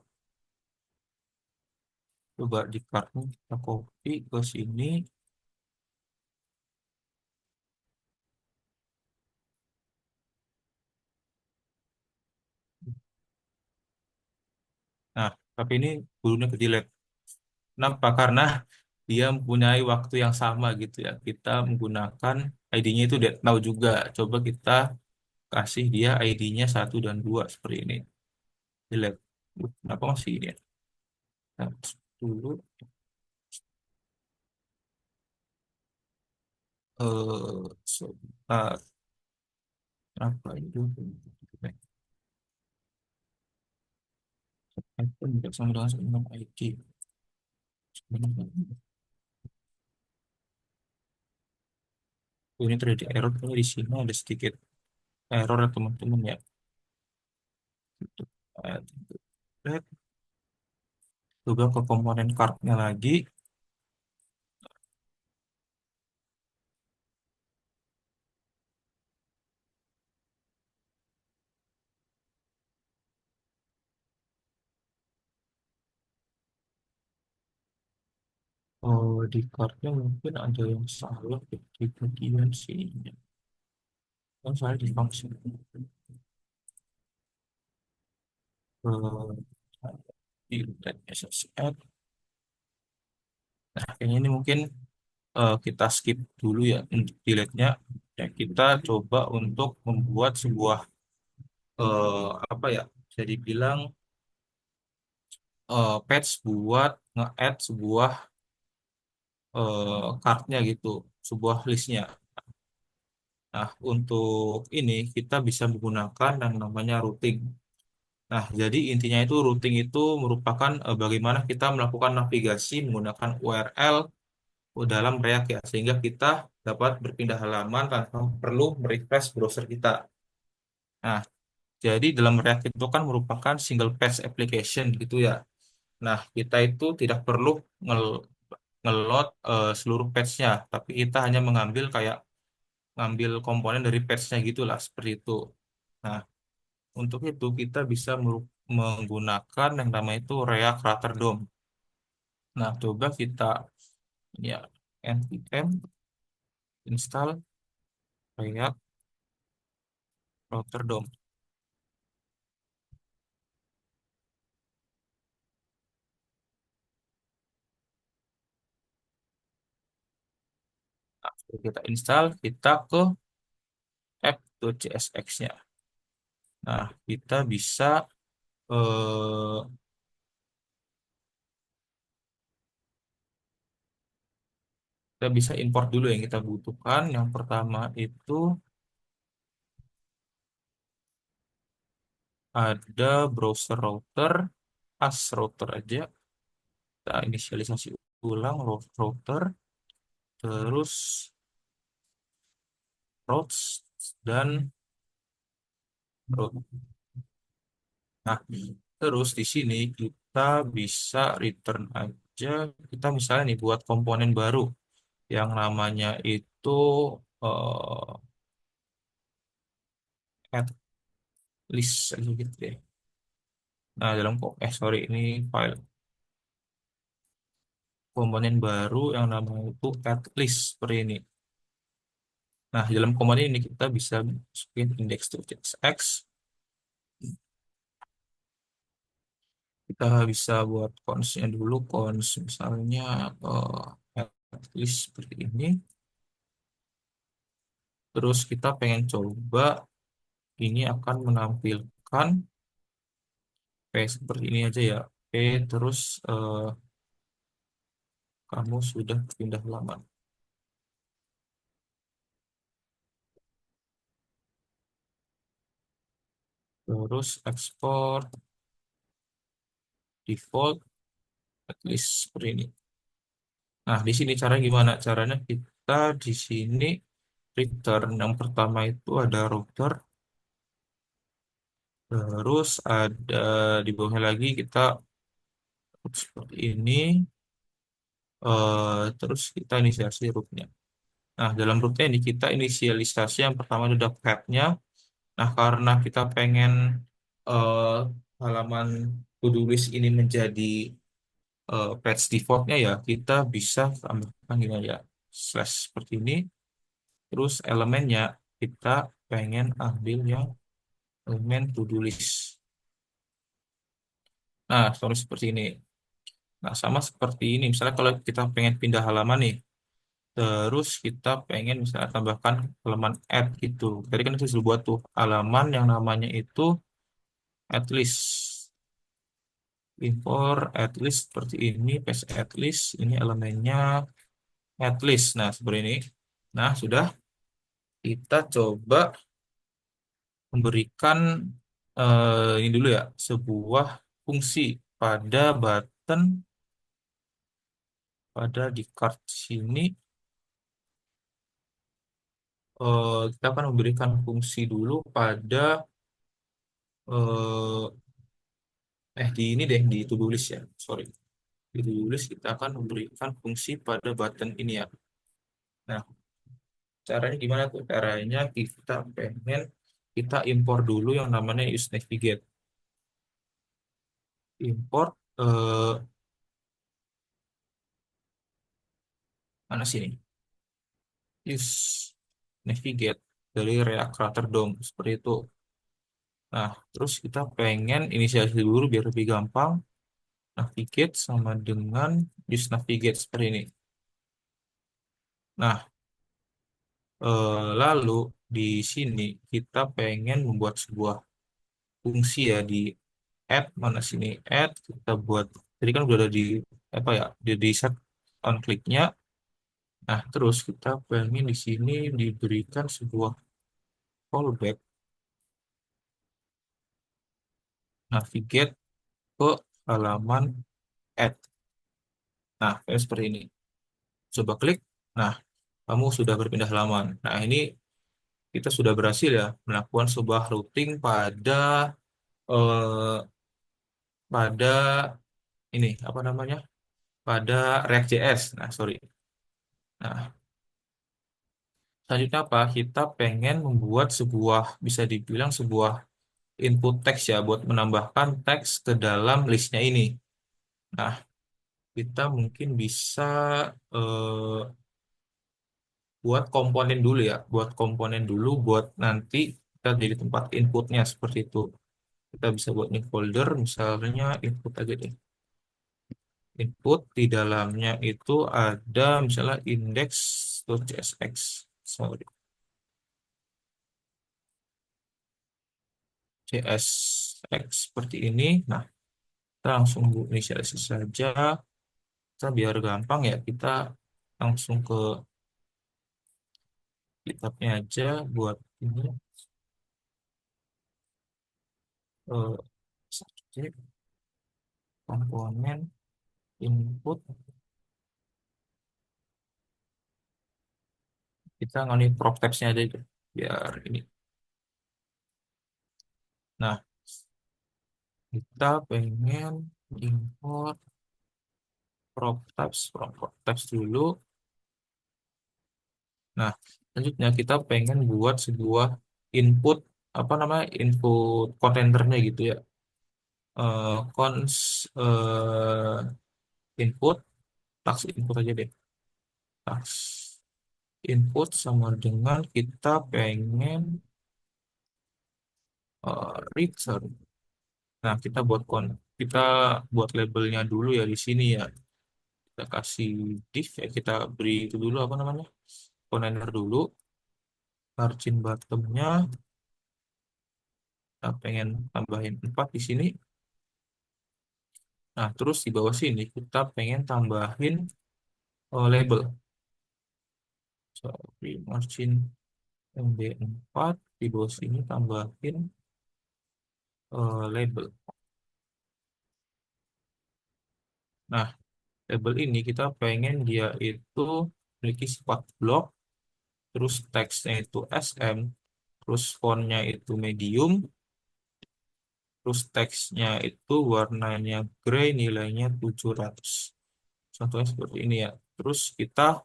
Coba di kartnya kita copy ke sini. Nah, tapi ini gurunya ke delete. Kenapa? Karena dia mempunyai waktu yang sama gitu ya. Kita menggunakan ID-nya itu udah tahu juga. Coba kita kasih dia ID-nya satu dan 2 seperti ini. Delete. Kenapa masih ini ya? Nah, dulu sebentar. Apa itu? iPhone tidak sama dengan ID. Ini terjadi error kalau di sini ada sedikit error ya teman-teman ya. Lihat, coba ke komponen cardnya lagi. Oh, di cardnya mungkin ada yang salah di bagian sini. Kan saya di function di SSL. Nah, kayaknya ini mungkin kita skip dulu ya untuk delete-nya. Ya, kita coba untuk membuat sebuah apa ya, bisa dibilang patch buat nge-add sebuah card-nya gitu, sebuah listnya. Nah, untuk ini kita bisa menggunakan yang namanya routing. Nah, jadi intinya itu routing itu merupakan bagaimana kita melakukan navigasi menggunakan URL dalam React ya, sehingga kita dapat berpindah halaman tanpa perlu merefresh browser kita. Nah, jadi dalam React itu kan merupakan single page application gitu ya. Nah, kita itu tidak perlu nge-load seluruh page-nya, tapi kita hanya mengambil kayak ngambil komponen dari page-nya gitulah seperti itu. Nah, untuk itu kita bisa menggunakan yang namanya itu React Router DOM. Nah, coba kita ya npm install React Router DOM. Nah, setelah kita install, kita ke app.csx-nya. Nah, kita bisa eh, import dulu yang kita butuhkan. Yang pertama itu ada browser router, as router aja. Kita inisialisasi ulang router, terus routes dan route. Nah, terus di sini kita bisa return aja. Kita misalnya nih buat komponen baru yang namanya itu eh add list aja gitu ya. Nah, dalam sorry ini file komponen baru yang namanya itu add list seperti ini. Nah, dalam komponen ini kita bisa masukin index.tsx. Kita bisa buat consnya dulu, cons misalnya at least seperti ini. Terus kita pengen coba ini akan menampilkan seperti ini aja ya. Terus eh, kamu sudah pindah halaman. Terus ekspor default at least seperti ini. Nah, di sini cara gimana? Caranya kita di sini return yang pertama itu ada router, terus ada di bawahnya lagi kita seperti ini, terus kita inisialisasi rootnya. Nah, dalam rootnya ini kita inisialisasi yang pertama itu udah path-nya. Nah, karena kita pengen eh, halaman to-do list ini menjadi page defaultnya ya, kita bisa tambahkan gini ya, slash seperti ini. Terus elemennya kita pengen ambil yang elemen to-do list. Nah, sorry seperti ini. Nah, sama seperti ini. Misalnya kalau kita pengen pindah halaman nih, terus kita pengen misalnya tambahkan halaman add gitu. Tadi kan kita sudah buat tuh halaman yang namanya itu at list. Import at list seperti ini, paste at list. Ini elemennya at list. Nah, seperti ini. Nah, sudah kita coba memberikan ini dulu ya, sebuah fungsi pada button pada di card sini. Kita akan memberikan fungsi dulu pada eh, di ini deh di to-do list ya, sorry, di to-do list kita akan memberikan fungsi pada button ini ya. Nah, caranya gimana tuh? Caranya kita pengen kita impor dulu yang namanya use navigate. Import mana sini? Use navigate dari React Router DOM seperti itu. Nah, terus kita pengen inisialisasi dulu biar lebih gampang. Navigate sama dengan use navigate seperti ini. Nah, lalu di sini kita pengen membuat sebuah fungsi ya di add mana sini add kita buat. Jadi kan udah ada di apa ya di set on clicknya. Nah, terus kita pengen di sini diberikan sebuah callback navigate ke halaman add. Nah, kayak seperti ini. Coba klik. Nah, kamu sudah berpindah halaman. Nah, ini kita sudah berhasil ya melakukan sebuah routing eh, pada ini apa namanya? Pada React.js. Nah, sorry. Nah, selanjutnya apa? Kita pengen membuat sebuah bisa dibilang sebuah input teks ya buat menambahkan teks ke dalam listnya ini. Nah, kita mungkin bisa eh, buat komponen dulu ya, buat komponen dulu buat nanti kita jadi tempat inputnya seperti itu. Kita bisa buat new folder, misalnya input aja deh. Input di dalamnya itu ada misalnya index.csx. Sorry, CSX seperti ini. Nah, kita langsung inisialisasi saja. Kita biar gampang ya, kita langsung ke GitHub-nya aja buat ini. Eh, subject, komponen, input. Kita ngoni prop text-nya aja deh, biar ini. Nah, kita pengen import prop text dulu. Nah, selanjutnya kita pengen buat sebuah input apa namanya input kontainernya gitu ya. Cons input tax input aja deh. Tax input sama dengan kita pengen return. Nah, kita buat kita buat labelnya dulu ya di sini ya. Kita kasih div ya, kita beri itu dulu apa namanya? Container dulu, margin bottomnya kita pengen tambahin 4 di sini. Nah, terus di bawah sini kita pengen tambahin label. Sorry, margin MB4 di bawah sini tambahin label. Nah, label ini kita pengen dia itu memiliki sifat blok, terus teksnya itu SM, terus fontnya itu medium, terus teksnya itu warnanya gray, nilainya 700. Contohnya seperti ini ya. Terus kita,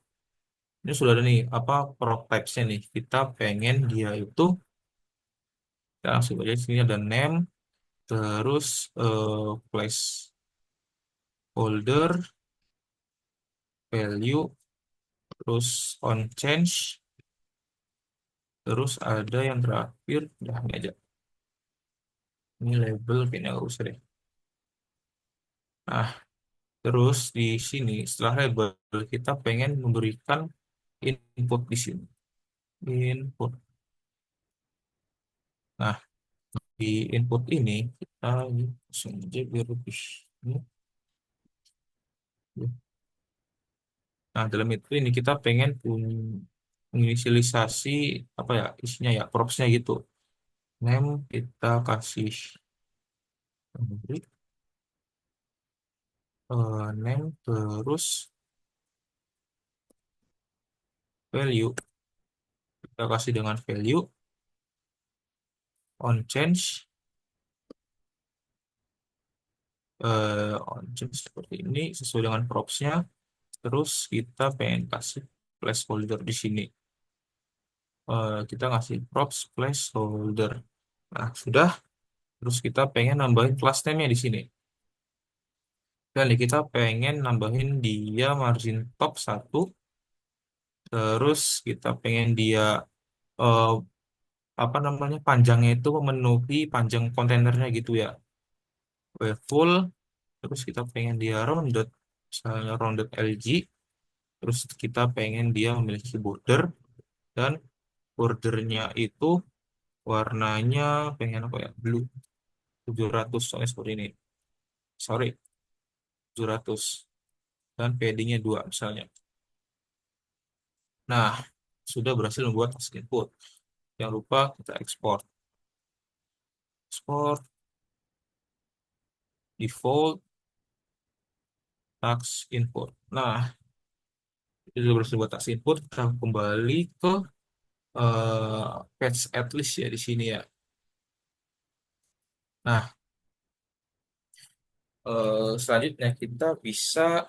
ini sudah ada nih, apa prop types-nya nih. Kita pengen dia itu, kita langsung aja di sini ada name, terus place holder, value, terus on change, terus ada yang terakhir, ya ini aja. Ini label kayaknya nggak usah deh. Nah, terus di sini setelah label kita pengen memberikan input di sini. Input. Nah, di input ini kita langsung aja biar lebih ini. Nah, dalam itu ini kita pengen menginisialisasi apa ya isinya ya propsnya gitu. Name kita kasih name terus value kita kasih dengan value on change on change seperti ini sesuai dengan propsnya. Terus kita pengen kasih placeholder di sini. Kita ngasih props placeholder. Nah, sudah. Terus kita pengen nambahin class name-nya di sini. Dan kita pengen nambahin dia margin top 1. Terus kita pengen dia eh, apa namanya panjangnya itu memenuhi panjang kontainernya gitu ya. Full. Terus kita pengen dia rounded. Misalnya rounded LG. Terus kita pengen dia memiliki border. Dan bordernya itu warnanya pengen apa ya? Blue 700 soalnya seperti ini. Sorry, 700. Dan paddingnya 2 misalnya. Nah, sudah berhasil membuat task input. Jangan lupa kita ekspor. Ekspor default task input. Nah, itu sudah berhasil buat task input. Kita kembali ke patch at least ya di sini ya. Nah, selanjutnya kita bisa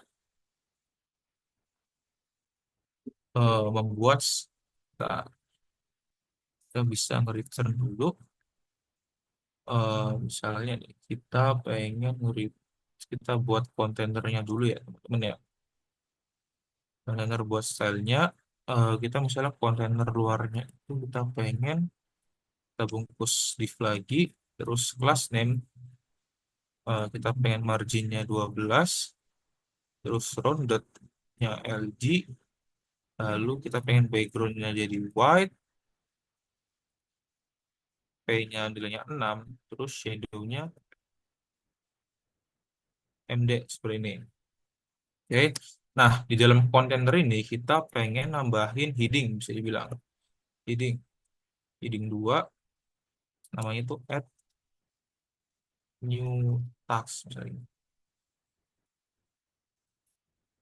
membuat nah, kita bisa nge-return dulu. Misalnya nih, kita pengen kita buat kontainernya dulu ya teman-teman ya. Kontainer buat stylenya, kita misalnya kontainer luarnya itu kita pengen kita bungkus div lagi, terus class name kita pengen marginnya 12, terus roundednya LG, lalu kita pengen backgroundnya jadi white, P-nya nilainya 6, terus shadownya MD seperti ini. Oke. Nah, di dalam kontainer ini kita pengen nambahin heading, bisa dibilang. Heading. Heading 2, namanya itu add new task, misalnya.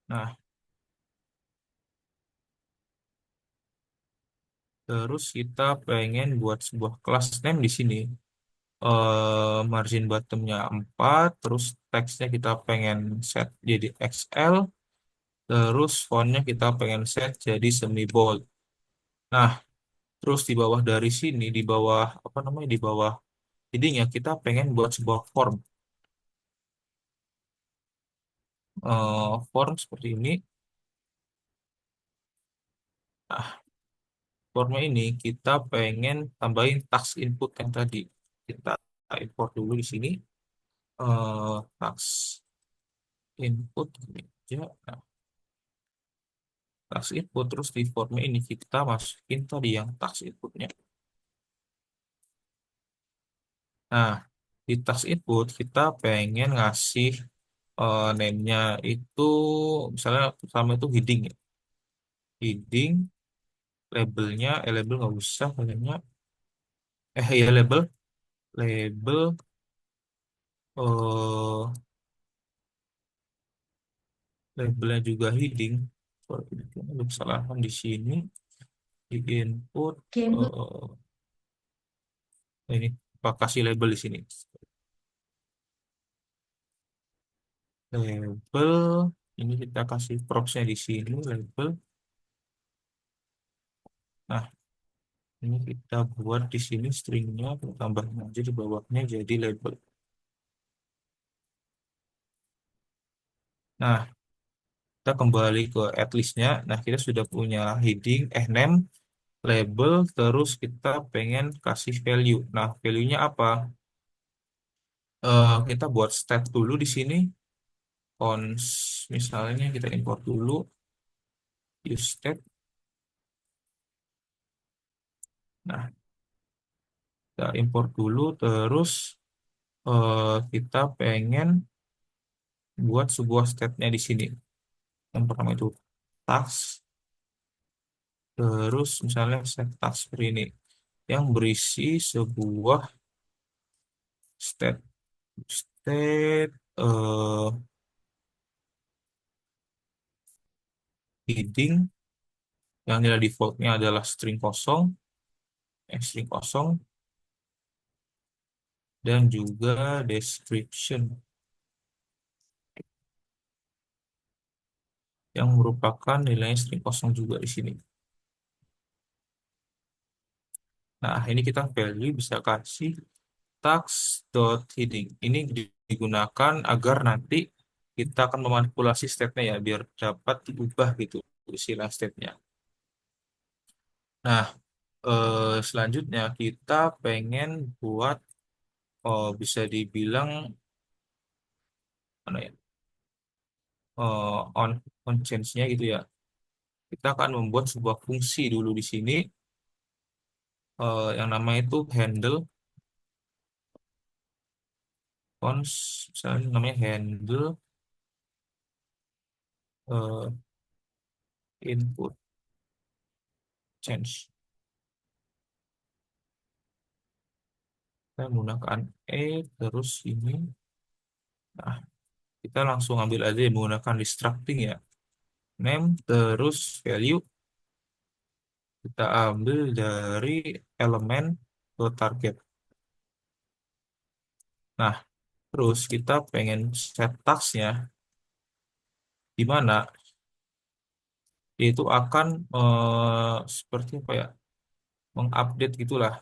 Nah, terus kita pengen buat sebuah class name di sini. Margin bottomnya 4, terus teksnya kita pengen set jadi XL, terus fontnya kita pengen set jadi semi bold. Nah, terus di bawah dari sini, di bawah apa namanya, di bawah headingnya kita pengen buat sebuah form. Form seperti ini. Nah, formnya ini kita pengen tambahin task input yang tadi. Kita import dulu di sini. tax input gini aja. Nah, tax input terus di formnya ini kita masukin tadi yang tax inputnya. Nah, di tax input kita pengen ngasih name-nya itu misalnya pertama itu heading ya. Heading, labelnya, label nggak usah kayaknya. Ya label, eh labelnya juga heading. Sorry, ada kesalahan di sini di input. eh ini apa kasih label di sini. Label ini kita kasih propsnya di sini label. Nah, ini kita buat di sini stringnya, kita tambahin aja di bawahnya jadi label. Nah, kita kembali ke atlistnya. Nah, kita sudah punya heading, name, label, terus kita pengen kasih value. Nah, value-nya apa? Kita buat state dulu di sini. Misalnya kita import dulu use state. Nah, kita import dulu, terus kita pengen buat sebuah state-nya di sini. Yang pertama itu task, terus misalnya set task seperti ini, yang berisi sebuah state, state heading yang nilai defaultnya adalah string kosong, string kosong, dan juga description yang merupakan nilai string kosong juga di sini. Nah, ini kita value bisa kasih tax.heading. Ini digunakan agar nanti kita akan memanipulasi state-nya ya, biar dapat diubah gitu istilah state-nya. Nah, selanjutnya kita pengen buat, bisa dibilang mana ya, on change-nya gitu ya. Kita akan membuat sebuah fungsi dulu di sini, yang namanya itu handle cons, misalnya namanya handle eh, input change. Kita menggunakan terus ini. Nah, kita langsung ambil aja yang menggunakan distracting ya. Name terus value kita ambil dari elemen ke target. Nah, terus kita pengen set task-nya di mana itu akan seperti apa ya, mengupdate gitulah.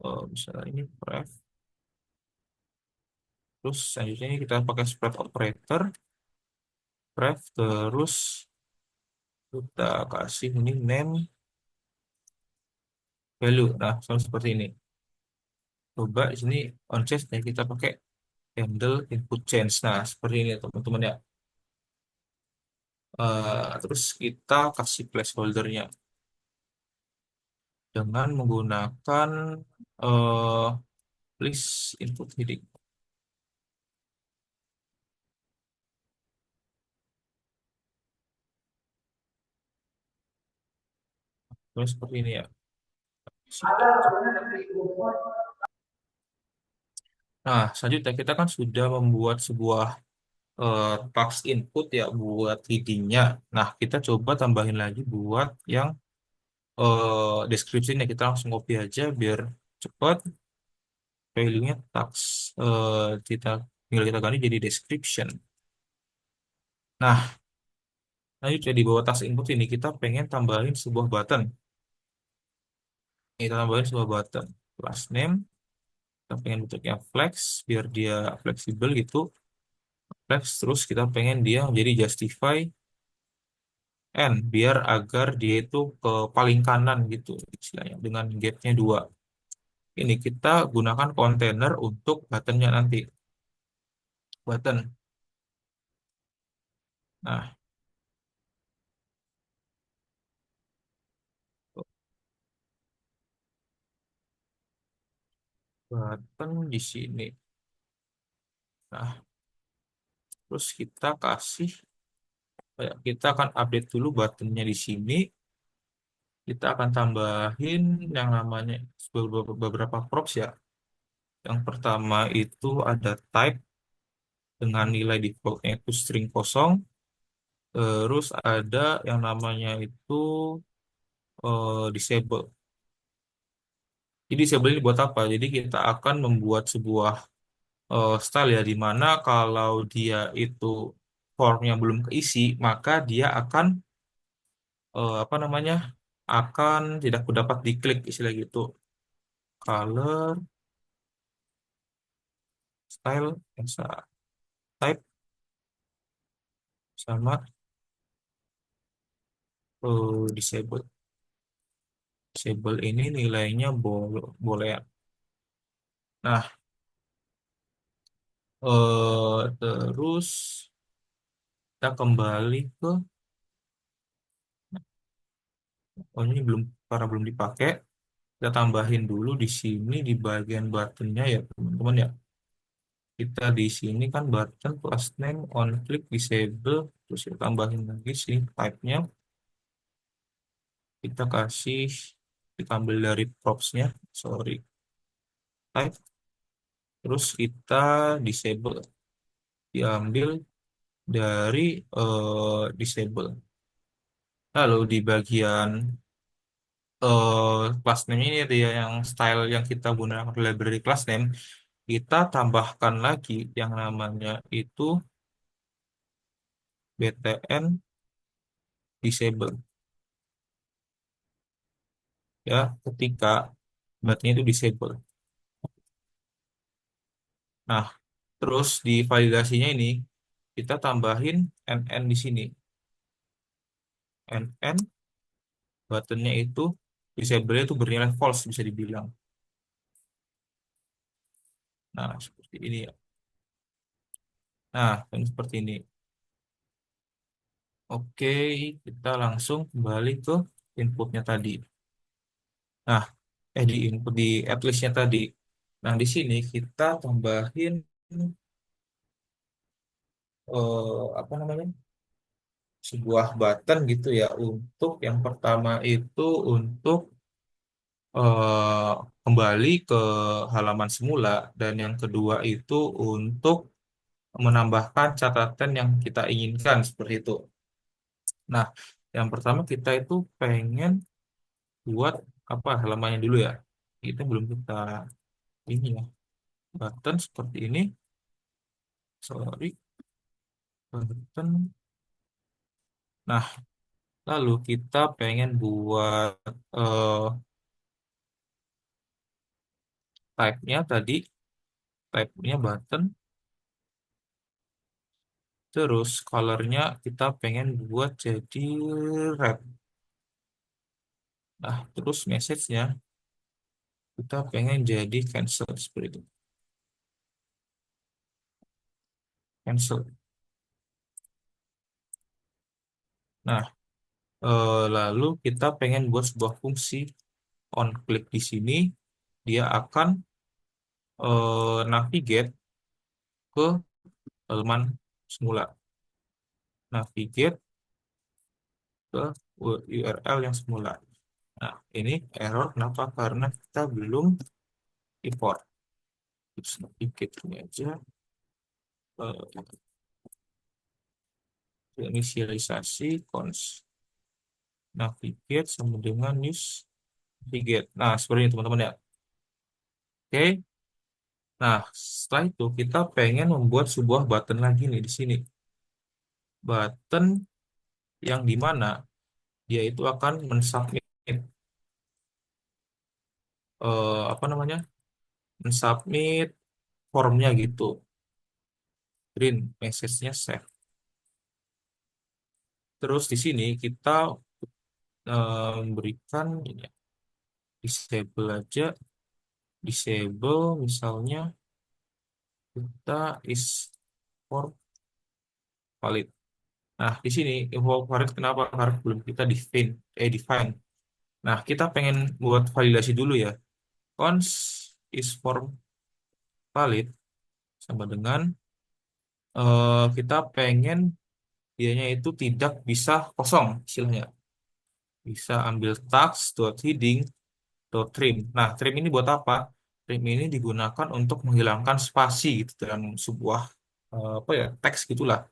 Misalnya ini ref, terus selanjutnya ini kita pakai spread operator, ref, terus kita kasih ini name value. Nah, sama seperti ini. Coba di sini on change ya kita pakai handle input change. Nah, seperti ini ya, teman-teman ya. Terus kita kasih placeholdernya dengan menggunakan eh list input heading. Terus seperti ini ya. Nah, selanjutnya kita kan sudah membuat sebuah task input ya buat headingnya. Nah, kita coba tambahin lagi buat yang description-nya. Kita langsung copy aja biar cepat. Value-nya task, kita tinggal kita ganti jadi description. Nah, lanjut ya di bawah task input ini kita pengen tambahin sebuah button. Kita tambahin sebuah button. Class name, kita pengen bentuknya flex biar dia fleksibel gitu. Flex terus kita pengen dia menjadi justify n biar agar dia itu ke paling kanan gitu istilahnya dengan gapnya 2. ini kita gunakan kontainer untuk buttonnya nanti. Button. Nah, button di sini. Nah, terus kita kasih, kita akan update dulu buttonnya di sini. Kita akan tambahin yang namanya beberapa props ya. Yang pertama itu ada type dengan nilai defaultnya itu string kosong. Terus ada yang namanya itu disable. Jadi disable ini buat apa? Jadi kita akan membuat sebuah style ya, di mana kalau dia itu formnya belum keisi, maka dia akan apa namanya? Akan tidak dapat diklik istilah gitu. Color, style, type sama disable. Disable ini nilainya boleh. Nah, terus kita kembali ke, oh ini belum, karena belum dipakai, kita tambahin dulu di sini di bagian buttonnya ya teman-teman ya. Kita di sini kan button plus name on click disable, terus kita tambahin lagi sih type-nya. Kita kasih, kita ambil dari props-nya, sorry, type, terus kita disable, diambil dari disable. Lalu di bagian class name ini dia yang style yang kita gunakan library class name, kita tambahkan lagi yang namanya itu btn disable ya, ketika buttonnya itu disable. Nah, terus di validasinya ini kita tambahin nn di sini. Nn buttonnya itu disable itu bernilai false bisa dibilang. Nah, seperti ini ya. Nah, ini seperti ini. Oke, kita langsung kembali ke inputnya tadi. Nah, di input di at-listnya tadi. Nah, di sini kita tambahin apa namanya? Sebuah button gitu ya, untuk yang pertama itu untuk eh, kembali ke halaman semula, dan yang kedua itu untuk menambahkan catatan yang kita inginkan seperti itu. Nah, yang pertama kita itu pengen buat apa halamannya dulu ya. Kita belum kita ini ya, button seperti ini. Sorry, button. Nah, lalu kita pengen buat eh, type-nya tadi, type-nya button. Terus color-nya kita pengen buat jadi red. Nah, terus message-nya kita pengen jadi cancel seperti itu. Cancel. Nah, lalu kita pengen buat sebuah fungsi on click di sini. Dia akan navigate ke halaman semula. Navigate ke URL yang semula. Nah, ini error kenapa? Karena kita belum import. Terus navigate ini aja. eh, Inisialisasi cons navigate sama dengan news navigate. Nah, seperti ini teman-teman ya. Oke. Nah, setelah itu kita pengen membuat sebuah button lagi nih di sini. Button yang dimana dia itu akan mensubmit apa namanya? Mensubmit formnya gitu. Print message-nya save. Terus di sini kita berikan ini ya, disable aja disable misalnya kita is for valid. Nah, di sini info valid kenapa? Karena belum kita define. Nah, kita pengen buat validasi dulu ya. Cons is for valid sama dengan kita pengen dianya itu tidak bisa kosong istilahnya. Bisa ambil tags dot heading dot trim. Nah, trim ini buat apa? Trim ini digunakan untuk menghilangkan spasi gitu dalam sebuah apa ya teks gitulah.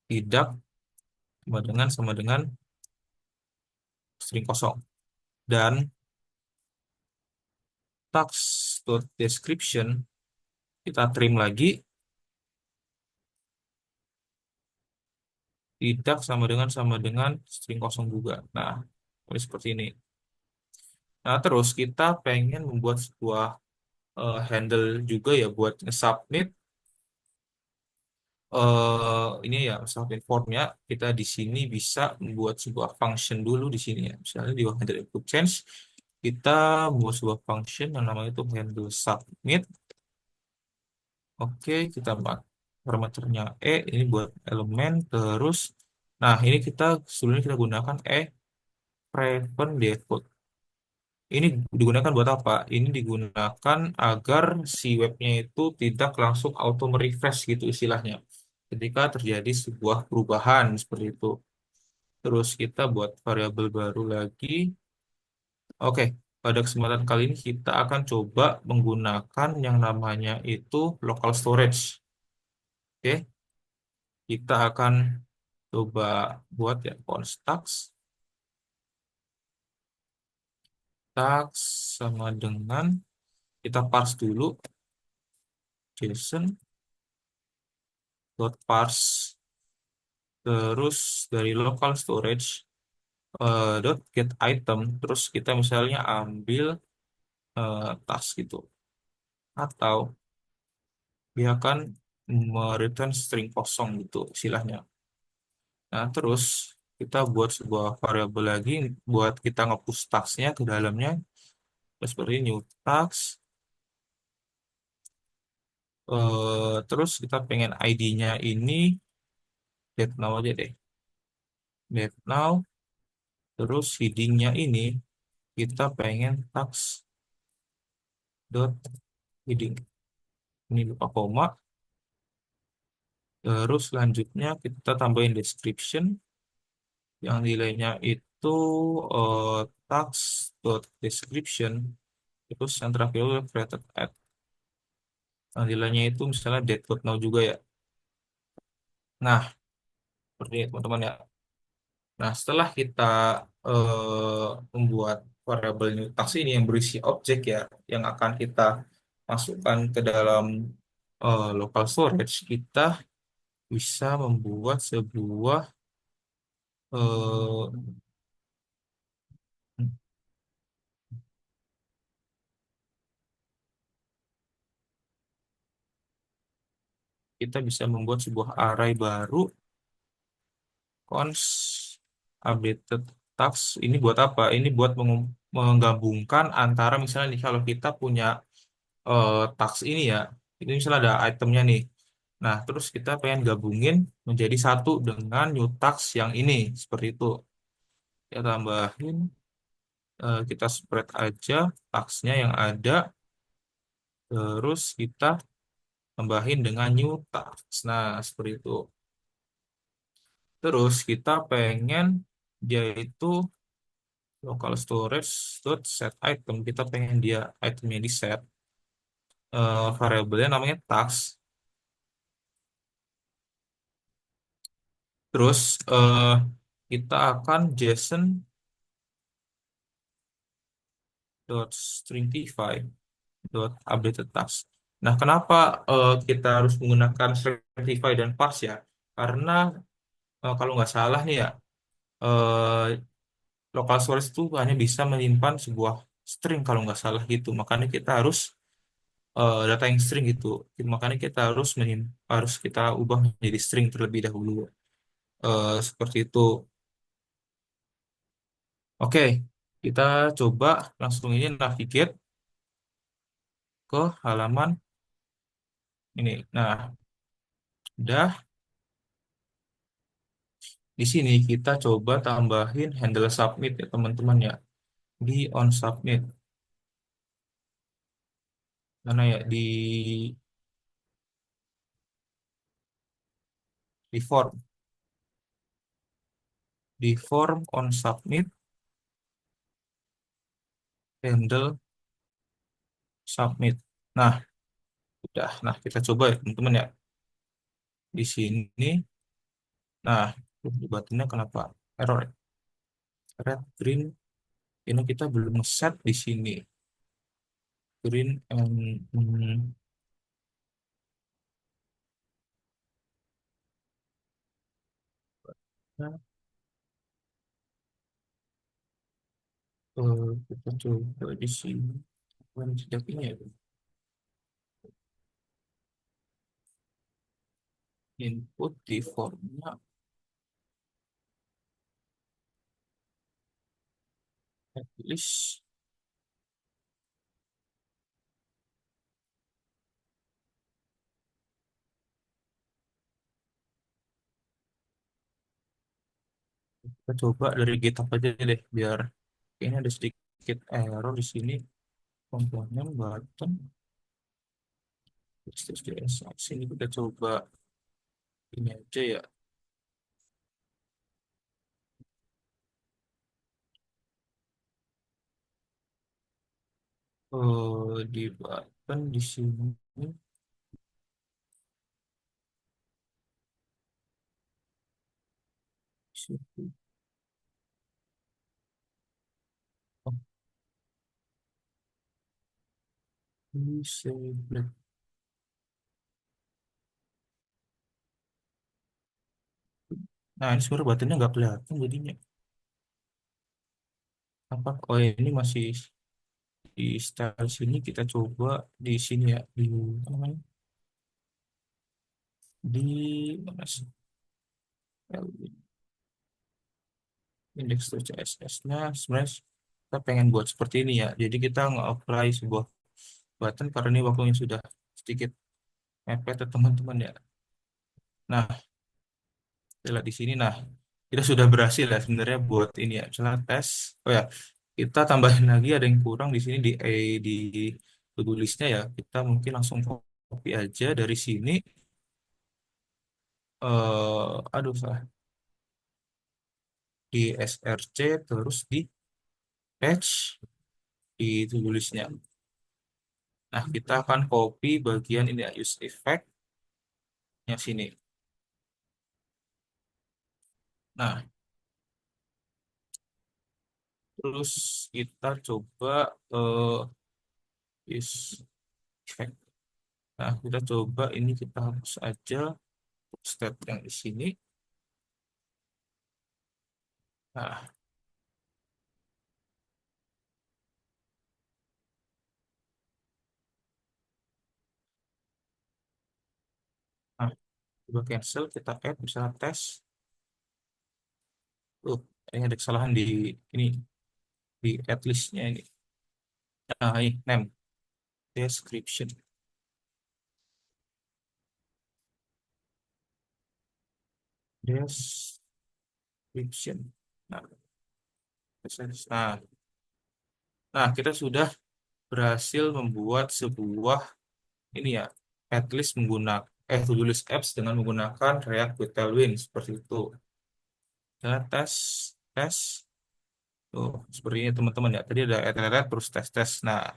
Tidak sama dengan string kosong. Dan tags dot description kita trim lagi tidak sama dengan string kosong juga. Nah, ini seperti ini. Nah, terus kita pengen membuat sebuah handle juga ya buat nge-submit ini ya submit formnya. Kita di sini bisa membuat sebuah function dulu di sini ya. Misalnya di handle input change kita membuat sebuah function yang namanya itu handle submit. Oke, kita buat parameternya ini buat elemen terus. Nah, ini kita sebelumnya kita gunakan prevent default. Ini digunakan buat apa? Ini digunakan agar si webnya itu tidak langsung auto refresh gitu istilahnya. Ketika terjadi sebuah perubahan seperti itu. Terus kita buat variabel baru lagi. Oke, pada kesempatan kali ini kita akan coba menggunakan yang namanya itu local storage. Oke, kita akan coba buat ya const tax sama dengan kita parse dulu JSON dot parse terus dari local storage dot get item terus kita misalnya ambil task gitu atau biarkan return string kosong gitu istilahnya. Nah terus kita buat sebuah variabel lagi buat kita nge-push tasknya ke dalamnya seperti new task terus kita pengen ID-nya ini date now aja deh date now terus heading-nya ini kita pengen tax dot heading ini lupa koma terus selanjutnya kita tambahin description yang nilainya itu eh, tax dot description terus yang terakhir itu created at yang nilainya itu misalnya date dot now juga ya. Nah seperti itu teman-teman ya. Nah setelah kita membuat variabel new tax ini yang berisi objek ya yang akan kita masukkan ke dalam local storage kita bisa membuat sebuah eh, kita bisa membuat sebuah array baru cons updated tax ini buat apa? Ini buat menggabungkan antara misalnya nih kalau kita punya tax ini ya ini misalnya ada itemnya nih. Nah, terus kita pengen gabungin menjadi satu dengan new tax yang ini seperti itu. Ya tambahin kita spread aja taxnya yang ada terus kita tambahin dengan new tax. Nah, seperti itu. Terus kita pengen dia itu local storage dot set item. Kita pengen dia itemnya di set. Variabelnya namanya tax. Terus kita akan JSON dot stringify dot updated tax. Nah, kenapa kita harus menggunakan stringify dan parse ya? Karena kalau nggak salah nih ya, eh, local storage itu hanya bisa menyimpan sebuah string kalau nggak salah gitu. Makanya kita harus data yang string gitu. Makanya kita harus kita ubah menjadi string terlebih dahulu. Seperti itu. Oke, kita coba langsung ini navigate. ke halaman ini. Nah, udah di sini kita coba tambahin handle submit ya teman-teman ya. Di on submit. Mana ya di form. Di form on submit handle submit. Nah, udah. Nah, kita coba ya teman-teman ya. Di sini. Nah, buttonnya kenapa error ya? Red, green. Ini kita belum set di sini. Green and nah, kita coba di sini. Bukan tidak ini ya. Input di formnya. At least kita coba dari GitHub aja deh biar ini ada sedikit error di sini. Komponen button. Sini kita coba ini aja ya. Di button di sini. Situ. Oh, disable. Nah, ini sebenarnya buttonnya nggak kelihatan jadinya. Apa? Oh, ini masih di style sini. Kita coba di sini ya. Di apa namanya? Di mana sih? Index to CSS-nya sebenarnya kita pengen buat seperti ini ya. Jadi kita nge-apply sebuah button karena ini waktunya sudah sedikit mepet ya teman-teman ya. Nah, kita lihat di sini. Nah, kita sudah berhasil ya sebenarnya buat ini ya. Misalnya tes. Oh ya, kita tambahin lagi ada yang kurang di sini di to-do list-nya ya. Kita mungkin langsung copy aja dari sini. Aduh salah. Di src terus di patch di to-do list-nya. Nah, kita akan copy bagian ini ya, use effect yang sini. Nah, terus kita coba use effect. Nah, kita coba ini kita hapus aja step yang di sini. Nah, nah, coba cancel, kita add misalnya tes. Ini ada kesalahan di ini di add list-nya ini. Nah, ini name description description. Nah, nah, nah, kita sudah berhasil membuat sebuah ini ya at least menggunakan to-do list apps dengan menggunakan React with Tailwind seperti itu. Ya, tes tuh seperti ini teman-teman ya. Tadi ada add terus tes nah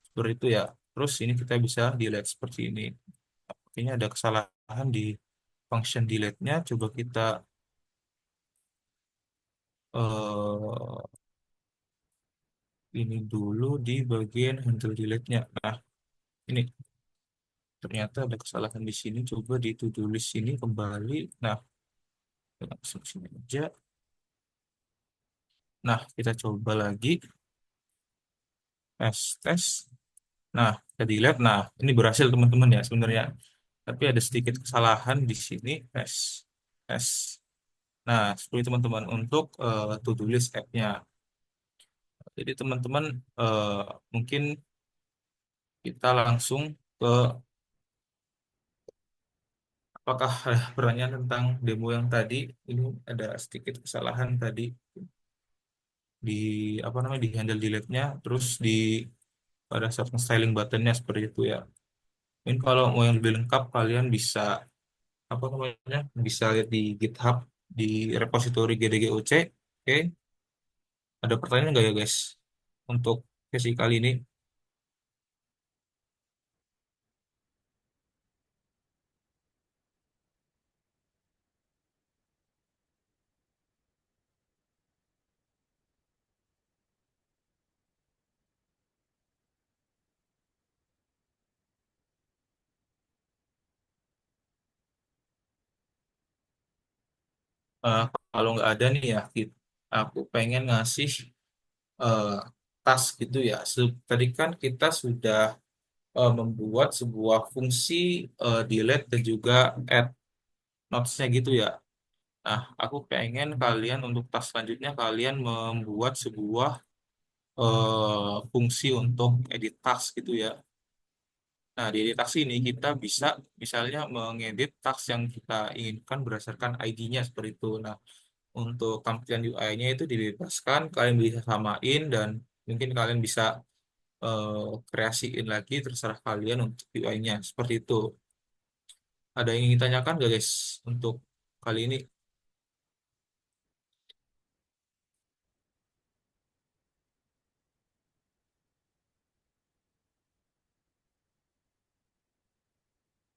seperti itu ya. Terus ini kita bisa delete seperti ini. Ini ada kesalahan di function delete-nya. Coba kita eh ini dulu di bagian handle delete-nya. Nah, ini ternyata ada kesalahan di sini. Coba di to-do list ini kembali. Nah, langsung sini aja. Nah, kita coba lagi tes. Nah, kita delete. Nah, ini berhasil teman-teman ya sebenarnya. Tapi ada sedikit kesalahan di sini. Tes. Nah, seperti teman-teman untuk to-do list app-nya. Jadi teman-teman mungkin kita langsung ke apakah ada pertanyaan tentang demo yang tadi. Ini ada sedikit kesalahan tadi di apa namanya di handle delete-nya, terus di pada saat styling buttonnya seperti itu ya. Ini kalau mau yang lebih lengkap kalian bisa apa namanya bisa lihat di GitHub di repository GDGOC. Oke, ada pertanyaan nggak ya guys untuk sesi kali ini? Eh, Kalau nggak ada nih ya, aku pengen ngasih eh, task gitu ya. Tadi kan kita sudah membuat sebuah fungsi delete dan juga add notes-nya gitu ya. Nah, aku pengen kalian untuk task selanjutnya kalian membuat sebuah fungsi untuk edit task gitu ya. Nah, di edit task ini kita bisa misalnya mengedit task yang kita inginkan berdasarkan ID-nya seperti itu. Nah, untuk tampilan UI-nya itu dibebaskan, kalian bisa samain dan mungkin kalian bisa kreasiin lagi terserah kalian untuk UI-nya seperti itu. Ada yang ingin ditanyakan nggak guys untuk kali ini?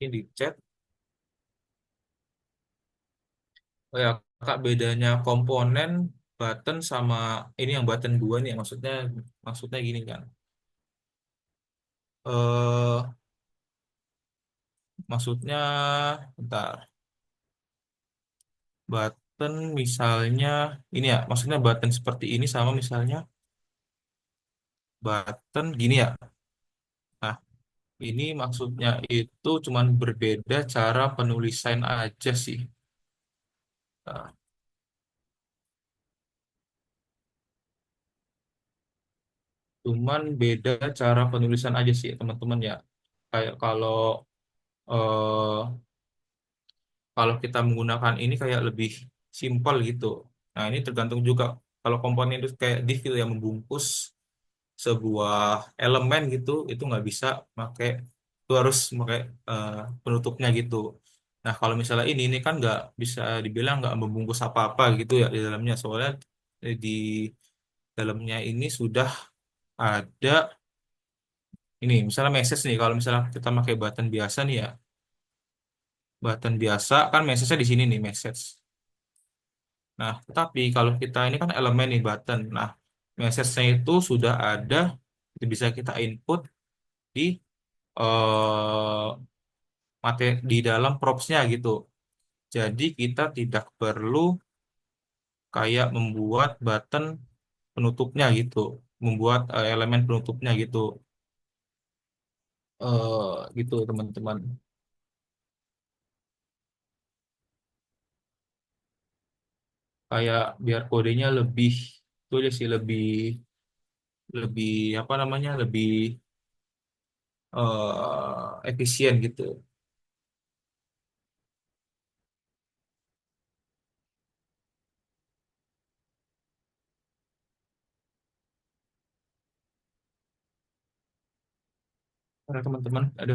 Ini di chat. Oh ya, Kak, bedanya komponen button sama ini yang button dua nih, maksudnya gini kan. Eh maksudnya bentar. Button misalnya ini ya, maksudnya button seperti ini sama misalnya button gini ya. Nah, ini maksudnya itu cuman berbeda cara penulisan aja sih. Nah, cuman beda cara penulisan aja sih teman-teman ya. Kayak eh, kalau kita menggunakan ini kayak lebih simpel gitu. Nah, ini tergantung juga kalau komponen itu kayak div gitu yang membungkus sebuah elemen gitu, itu nggak bisa pakai itu harus pakai eh, penutupnya gitu. Nah, kalau misalnya ini kan nggak bisa dibilang nggak membungkus apa-apa gitu ya di dalamnya. Soalnya di dalamnya ini sudah ada ini misalnya message nih. Kalau misalnya kita pakai button biasa nih ya, button biasa kan message-nya di sini nih message. Nah, tapi kalau kita ini kan elemen nih button. Nah, message-nya itu sudah ada, itu bisa kita input di di dalam props-nya gitu. Jadi kita tidak perlu kayak membuat button penutupnya gitu, membuat elemen penutupnya gitu, gitu teman-teman. Kayak biar kodenya lebih, itu aja sih lebih lebih apa namanya lebih efisien gitu. Karena teman-teman ada.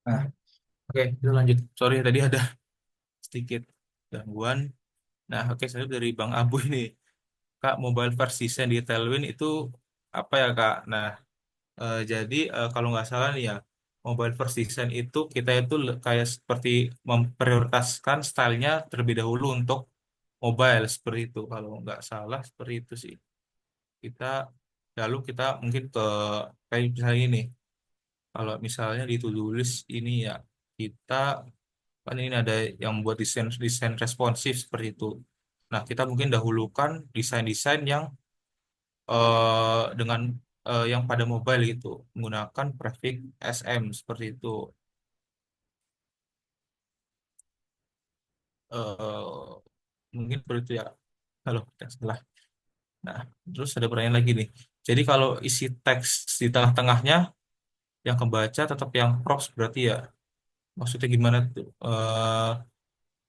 Nah, oke, kita lanjut. Sorry tadi ada sedikit gangguan. Nah, oke, saya dari Bang Abu ini. Kak, mobile version di Tailwind itu apa ya Kak? Nah, jadi kalau nggak salah nih ya, mobile version itu kita itu kayak seperti memprioritaskan stylenya terlebih dahulu untuk mobile seperti itu. Kalau nggak salah seperti itu sih. Kita lalu kita mungkin ke kayak misalnya ini. Kalau misalnya di to-do list ini ya, kita kan ini ada yang buat desain desain responsif seperti itu. Nah, kita mungkin dahulukan desain-desain yang dengan yang pada mobile gitu, menggunakan prefix SM seperti itu. Eh, Mungkin seperti itu ya. Halo, tidak salah. Nah, terus ada pertanyaan lagi nih. Jadi kalau isi teks di tengah-tengahnya yang kebaca tetap yang props berarti ya. Maksudnya gimana tuh?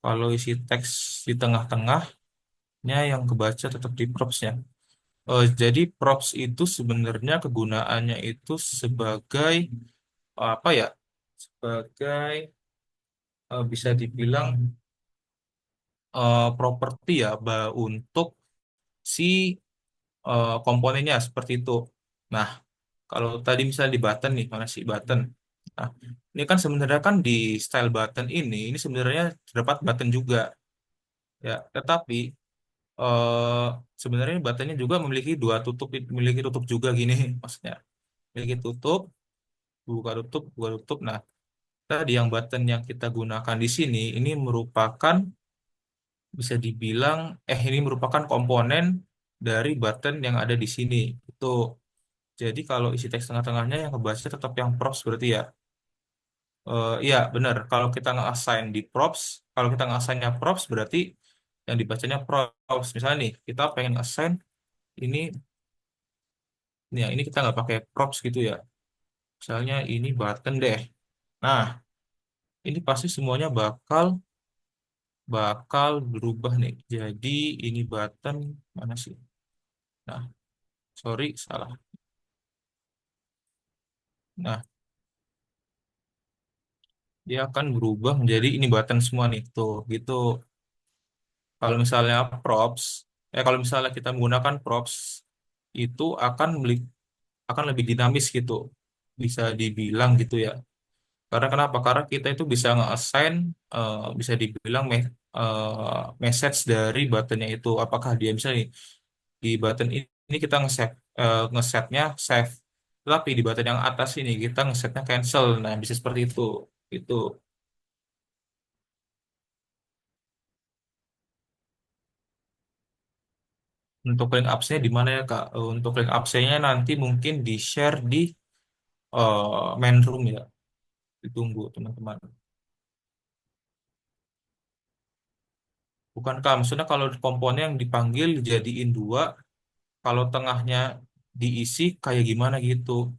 Kalau isi teks di tengah-tengahnya yang kebaca tetap di propsnya. Jadi props itu sebenarnya kegunaannya itu sebagai apa ya? Sebagai bisa dibilang properti ya untuk si komponennya seperti itu. Nah, kalau tadi misalnya di button nih, mana sih button? Nah, ini kan sebenarnya kan di style button ini sebenarnya terdapat button juga ya. Tetapi eh, sebenarnya buttonnya juga memiliki dua tutup, memiliki tutup juga gini maksudnya. Memiliki tutup, buka tutup. Nah, tadi yang button yang kita gunakan di sini ini merupakan bisa dibilang ini merupakan komponen dari button yang ada di sini. Itu jadi kalau isi teks tengah-tengahnya yang kebaca tetap yang props berarti ya. Iya benar. Kalau kita nge-assign di props, kalau kita nge-assignnya props berarti yang dibacanya props. Misalnya nih kita pengen assign ini, nih ya, ini kita nggak pakai props gitu ya. Misalnya ini button deh. Nah, ini pasti semuanya bakal bakal berubah nih. Jadi ini button mana sih? Nah, sorry salah. Nah, dia akan berubah menjadi ini button semua nih. Tuh, gitu. Kalau misalnya props, kalau misalnya kita menggunakan props, itu akan lebih dinamis gitu. Bisa dibilang gitu ya. Karena kenapa? Karena kita itu bisa nge-assign, bisa dibilang message dari buttonnya itu. Apakah dia misalnya nih, di button ini kita ngesetnya save. Tapi di button yang atas ini kita ngesetnya cancel. Nah, bisa seperti itu. Itu untuk link absennya di mana ya Kak? Untuk link absennya nanti mungkin di-share di main room ya. Ditunggu teman-teman. Bukan Kak, maksudnya kalau komponen yang dipanggil jadiin dua, kalau tengahnya diisi kayak gimana gitu.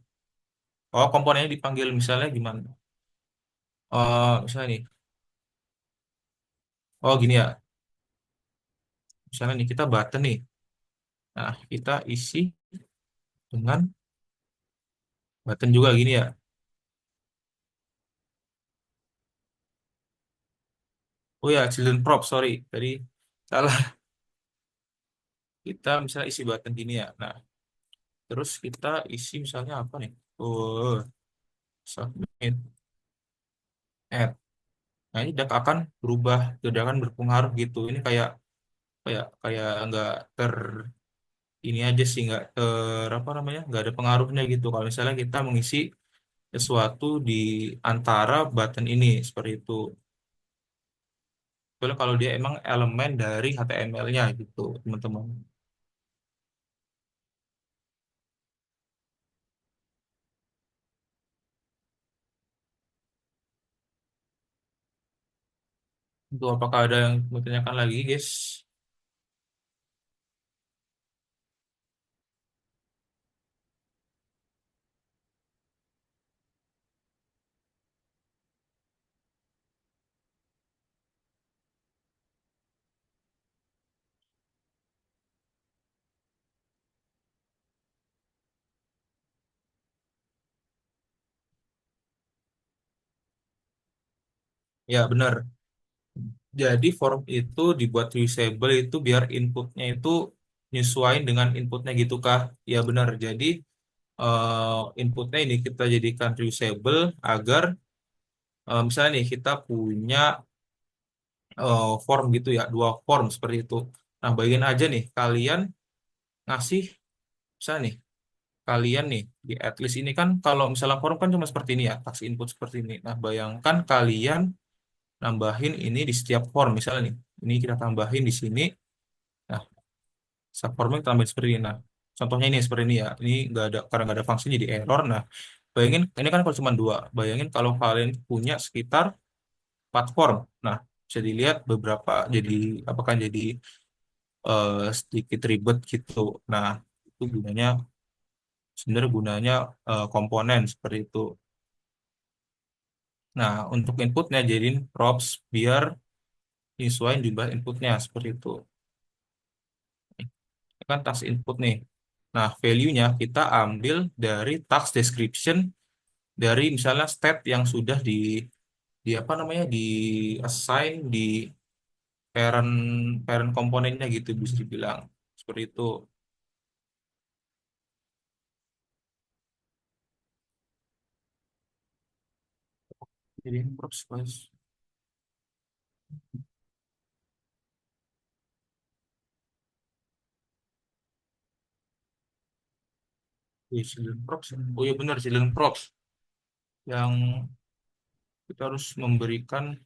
Oh, komponennya dipanggil misalnya gimana? Misalnya nih, oh gini ya, misalnya nih kita button nih. Nah, kita isi dengan button juga gini ya. Oh ya, children prop, sorry. Tadi salah. Kita misalnya isi button gini ya. Nah, terus kita isi misalnya apa nih? Oh, submit, add. Nah, ini tidak akan berubah, tidak akan berpengaruh gitu. Ini kayak kayak kayak nggak ter ini aja sih nggak ter apa namanya nggak ada pengaruhnya gitu. Kalau misalnya kita mengisi sesuatu di antara button ini seperti itu. Soalnya kalau dia emang elemen dari HTML-nya gitu, teman-teman. Itu apakah ada yang mau tanyakan lagi, guys? Ya, benar. Jadi form itu dibuat reusable itu biar inputnya itu nyesuaiin dengan inputnya gitu kah? Ya benar. Jadi inputnya ini kita jadikan reusable agar misalnya nih kita punya form gitu ya, dua form seperti itu. Nah, bayangin aja nih, kalian ngasih, misalnya nih, kalian nih, di at ini kan, kalau misalnya form kan cuma seperti ini ya, task input seperti ini. Nah, bayangkan kalian nambahin ini di setiap form, misalnya nih, ini kita tambahin di sini, nah, subformnya kita tambahin seperti ini. Nah, contohnya ini seperti ini ya, ini nggak ada, karena nggak ada fungsi jadi error. Nah, bayangin, ini kan kalau cuma dua, bayangin kalau kalian punya sekitar 4 form. Nah, bisa dilihat beberapa, jadi, apakah jadi sedikit ribet gitu. Nah, itu gunanya sebenarnya gunanya komponen seperti itu. Nah, untuk inputnya jadiin props biar nyesuaiin jumlah inputnya seperti itu. Ini kan task input nih. Nah, value-nya kita ambil dari task description dari misalnya state yang sudah di apa namanya di assign di parent parent komponennya gitu bisa dibilang seperti itu. Jadi props guys. Children props. Oh iya benar children props yang kita harus memberikan